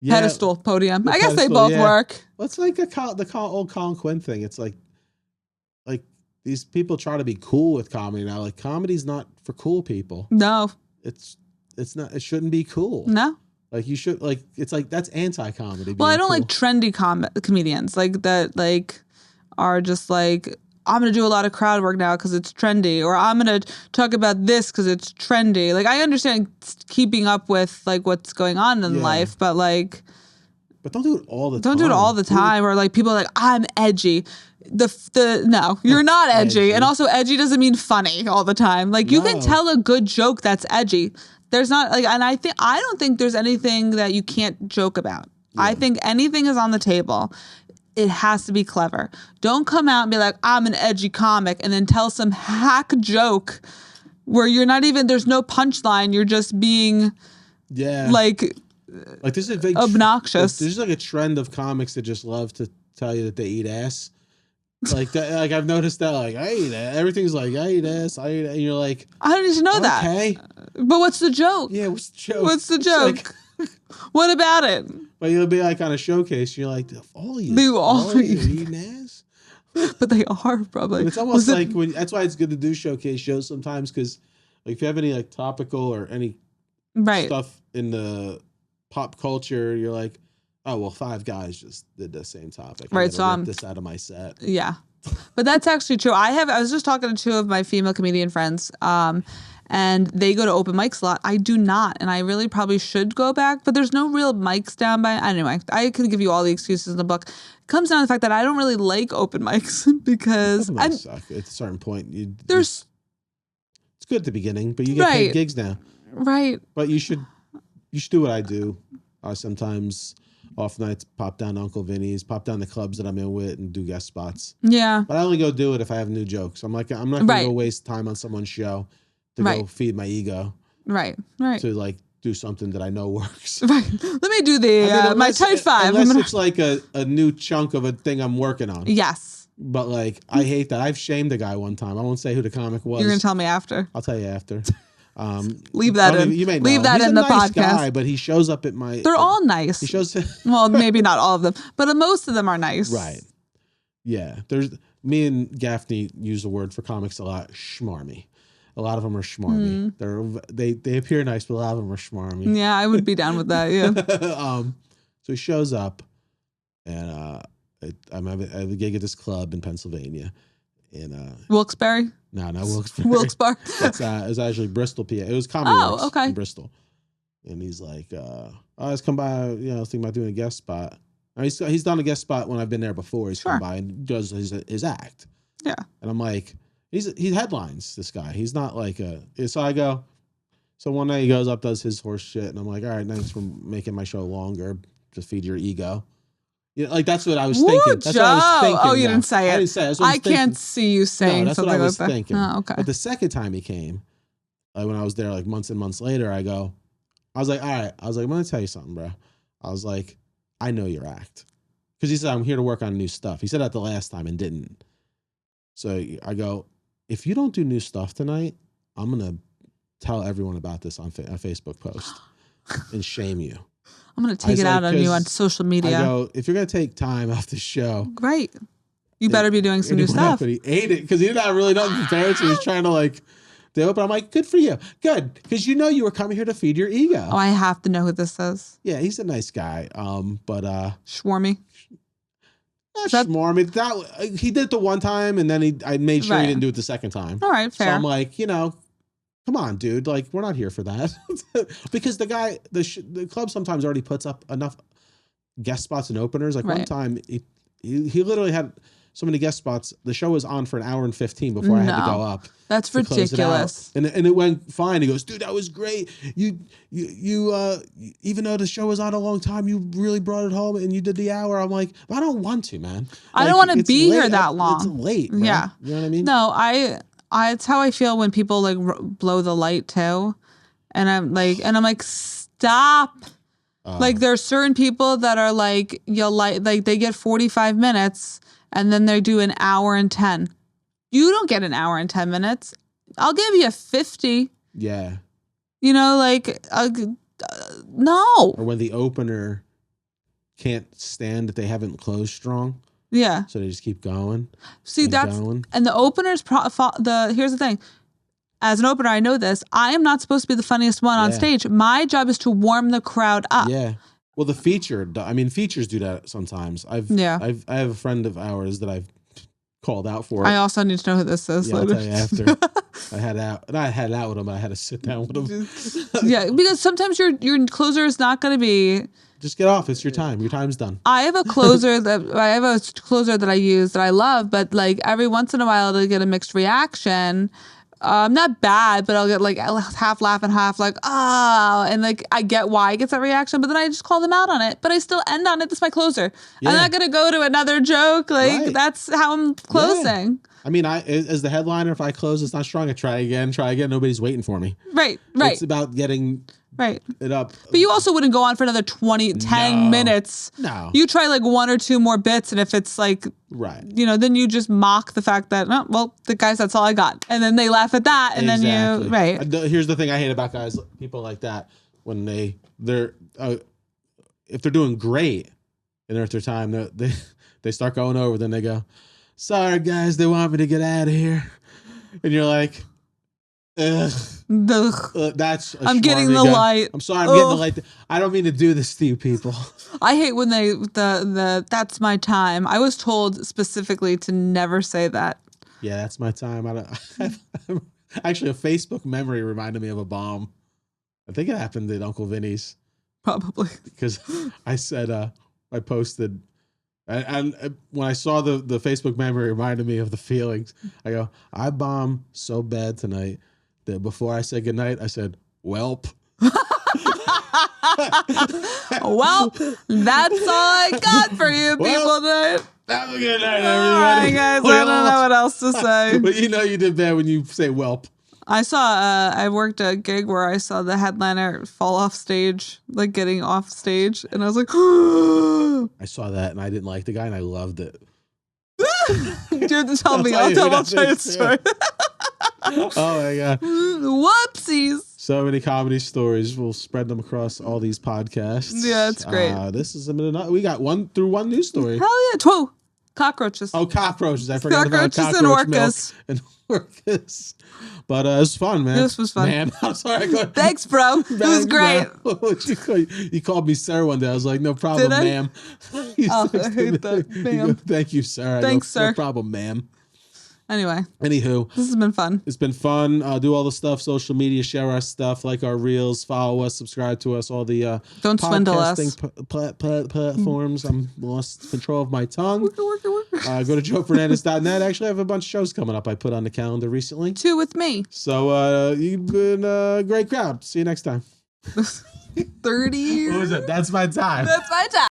Yeah. Pedestal, podium. I guess they pedestal, both work. Well, it's like the old Colin Quinn thing. It's like these people try to be cool with comedy now. Like comedy's not for cool people. No. It's not. It shouldn't be cool. No. Like you should like. It's like that's anti-comedy. Well, I don't cool. like trendy comedians like that. Like are just like, I'm gonna do a lot of crowd work now because it's trendy, or I'm gonna talk about this because it's trendy. Like I understand keeping up with like what's going on in life, but like, but don't do it all the time. Don't do it all the time. Or like people are like, I'm edgy. No, you're not edgy. And also edgy doesn't mean funny all the time. Like you can tell a good joke that's edgy. There's not like, and I don't think there's anything that you can't joke about. Yeah. I think anything is on the table. It has to be clever. Don't come out and be like, I'm an edgy comic, and then tell some hack joke where you're not even, there's no punchline. You're just being like this is a big obnoxious. There's like a trend of comics that just love to tell you that they eat ass. Like that, like I've noticed that, like I eat ass. Everything's like I eat ass. I eat ass. And you're like, I don't need to know that. Okay, but what's the joke? Yeah, what's the joke? What's the joke? Like, what about it? But you'll be like on a showcase. And you're like, all you eating ass. But they are probably. But it's almost like that's why it's good to do showcase shows sometimes, because like if you have any like topical or any stuff in the pop culture, you're like, oh well, 5 guys just did the same topic. Right, so I'm this out of my set. Yeah, but that's actually true. I was just talking to 2 of my female comedian friends, and they go to open mics a lot. I do not, and I really probably should go back. But there's no real mics down by. Anyway, I can give you all the excuses in the book. It comes down to the fact that I don't really like open mics because suck. At a certain point, it's good at the beginning, but you get paid gigs now, right? But you should do what I do. Sometimes off nights, pop down to Uncle Vinny's, pop down the clubs that I'm in with, and do guest spots. Yeah, but I only go do it if I have new jokes. I'm not gonna go waste time on someone's show to go feed my ego. Right. To like do something that I know works. Right. Let me do my tight 5. Unless it's like a new chunk of a thing I'm working on. Yes. But like I hate that. I've shamed a guy one time. I won't say who the comic was. You're gonna tell me after. I'll tell you after. Leave that in. You may know. Leave that He's in the nice podcast. Guy, but he shows up at my. They're all nice. He shows. Well, maybe not all of them, but most of them are nice. Right. Yeah. There's me and Gaffney use the word for comics a lot. Schmarmy. A lot of them are schmarmy. They appear nice, but a lot of them are schmarmy. Yeah, I would be down with that. Yeah. So he shows up, and I have a gig at this club in Pennsylvania. In Wilkes-Barre? No, not Wilkes-Barre. Wilkes-Barre. It was actually Bristol, PA. It was Comedy Works in Bristol. And he's like, I just come by, thinking about doing a guest spot. He's done a guest spot when I've been there before. He's come by and does his act. Yeah. And I'm like, he headlines, this guy. He's not like so I go, so one night he goes up, does his horse shit. And I'm like, all right, thanks for making my show longer to feed your ego. Yeah, like that's what I was thinking. That's Joe. what I was thinking. Oh, you didn't say it. I didn't say it. That's what I can't see you saying that's something what I was like that. thinking. Oh, okay. But the second time he came, like when I was there, like months and months later, I was like, all right. I was like, I'm gonna tell you something, bro. I was like, I know your act, because he said I'm here to work on new stuff. He said that the last time and didn't. So I go, if you don't do new stuff tonight, I'm gonna tell everyone about this on a Facebook post and shame you. I'm going to take it out on you on social media. I go, if you're going to take time off the show. Great. You better be doing some new stuff. But he ate it because he didn't have really nothing prepared. So he was trying to like do it. But I'm like, good for you. Good. Because you know you were coming here to feed your ego. Oh, I have to know who this is. Yeah, he's a nice guy. But Schwarmy. Schwarmy. That he did it the one time, and then I made sure he didn't do it the second time. All right, fair. So I'm like, come on, dude. Like, we're not here for that. Because the guy, the club sometimes already puts up enough guest spots and openers. Like one time, he literally had so many guest spots. The show was on for an hour and 15 before I had to go up. That's ridiculous. And it went fine. He goes, dude, that was great. You even though the show was on a long time, you really brought it home and you did the hour. I'm like, I don't want to, man. I don't want to be here that long. It's late. Bro. Yeah. You know what I mean? No, it's how I feel when people like blow the light too, and I'm like, stop. Like there's certain people that are like, they get 45 minutes and then they do an hour and 10. You don't get an hour and 10 minutes. I'll give you 50. Yeah. No. Or when the opener can't stand that they haven't closed strong. Yeah. So they just keep going. See, and the openers, here's the thing. As an opener, I know this. I am not supposed to be the funniest one on stage. My job is to warm the crowd up. Yeah. Well, features do that sometimes. I have a friend of ours that I've called out for. I also need to know who this is. Yeah, I'll tell you after. I had out with him, but I had to sit down with him. Yeah, because sometimes your closer is not going to be. Just get off. It's your time. Your time's done. I have a closer that I use that I love, but like every once in a while they'll get a mixed reaction. Not bad, but I'll get like half laugh and half like, and like I get why it gets that reaction, but then I just call them out on it. But I still end on it. That's my closer. Yeah. I'm not gonna go to another joke. Like that's how I'm closing. Yeah. I mean, as the headliner, if I close, it's not strong. I try again. Nobody's waiting for me. Right. It's about getting it up. But you also wouldn't go on for another 10 minutes. No. You try like one or two more bits, and if it's like, then you just mock the fact that, the guys, that's all I got. And then they laugh at that, and then you, Here's the thing I hate about people like that. When they're if they're doing great and they're at their time, they start going over, then they go, sorry guys, they want me to get out of here. And you're like, that's I'm getting the light. I'm sorry, I'm getting the light. I don't mean to do this to you people. I hate when that's my time. I was told specifically to never say that. Yeah, that's my time. Actually, a Facebook memory reminded me of a bomb. I think it happened at Uncle Vinny's. Probably. Because I said, I posted, and when I saw the Facebook memory, it reminded me of the feelings. I go, I bombed so bad tonight that before I said goodnight, I said, welp. Well, that's all I got for you people tonight. Have a good night, everybody. All right, guys, I don't know what else to say. But you did bad when you say welp. I worked a gig where I saw the headliner fall off stage, like getting off stage, and I was like, I saw that and I didn't like the guy and I loved it. You have to tell me. I'll tell you the story. Oh my God. Whoopsies. So many comedy stories. We'll spread them across all these podcasts. Yeah, it's great. This is we got one news story. Hell yeah. 2 cockroaches. Oh, cockroaches. I forgot cockroaches about cockroach and orcas. But it was fun, man. This was fun. Man, I'm sorry. Thanks, bro. It was great. You called me sir one day. I was like, no problem, ma'am. I hate that, ma'am. Thank you, sir. Thanks, sir. No problem, ma'am. Anyway. Anywho. This has been fun. It's been fun. Do all the stuff, social media, share our stuff, like our reels, follow us, subscribe to us, all the don't swindle us. Platforms. I'm lost control of my tongue. Go to joefernandes.net. Actually, I have a bunch of shows coming up I put on the calendar recently. 2 with me. So you've been a great crowd. See you next time. 30 years. What was it? That's my time. That's my time.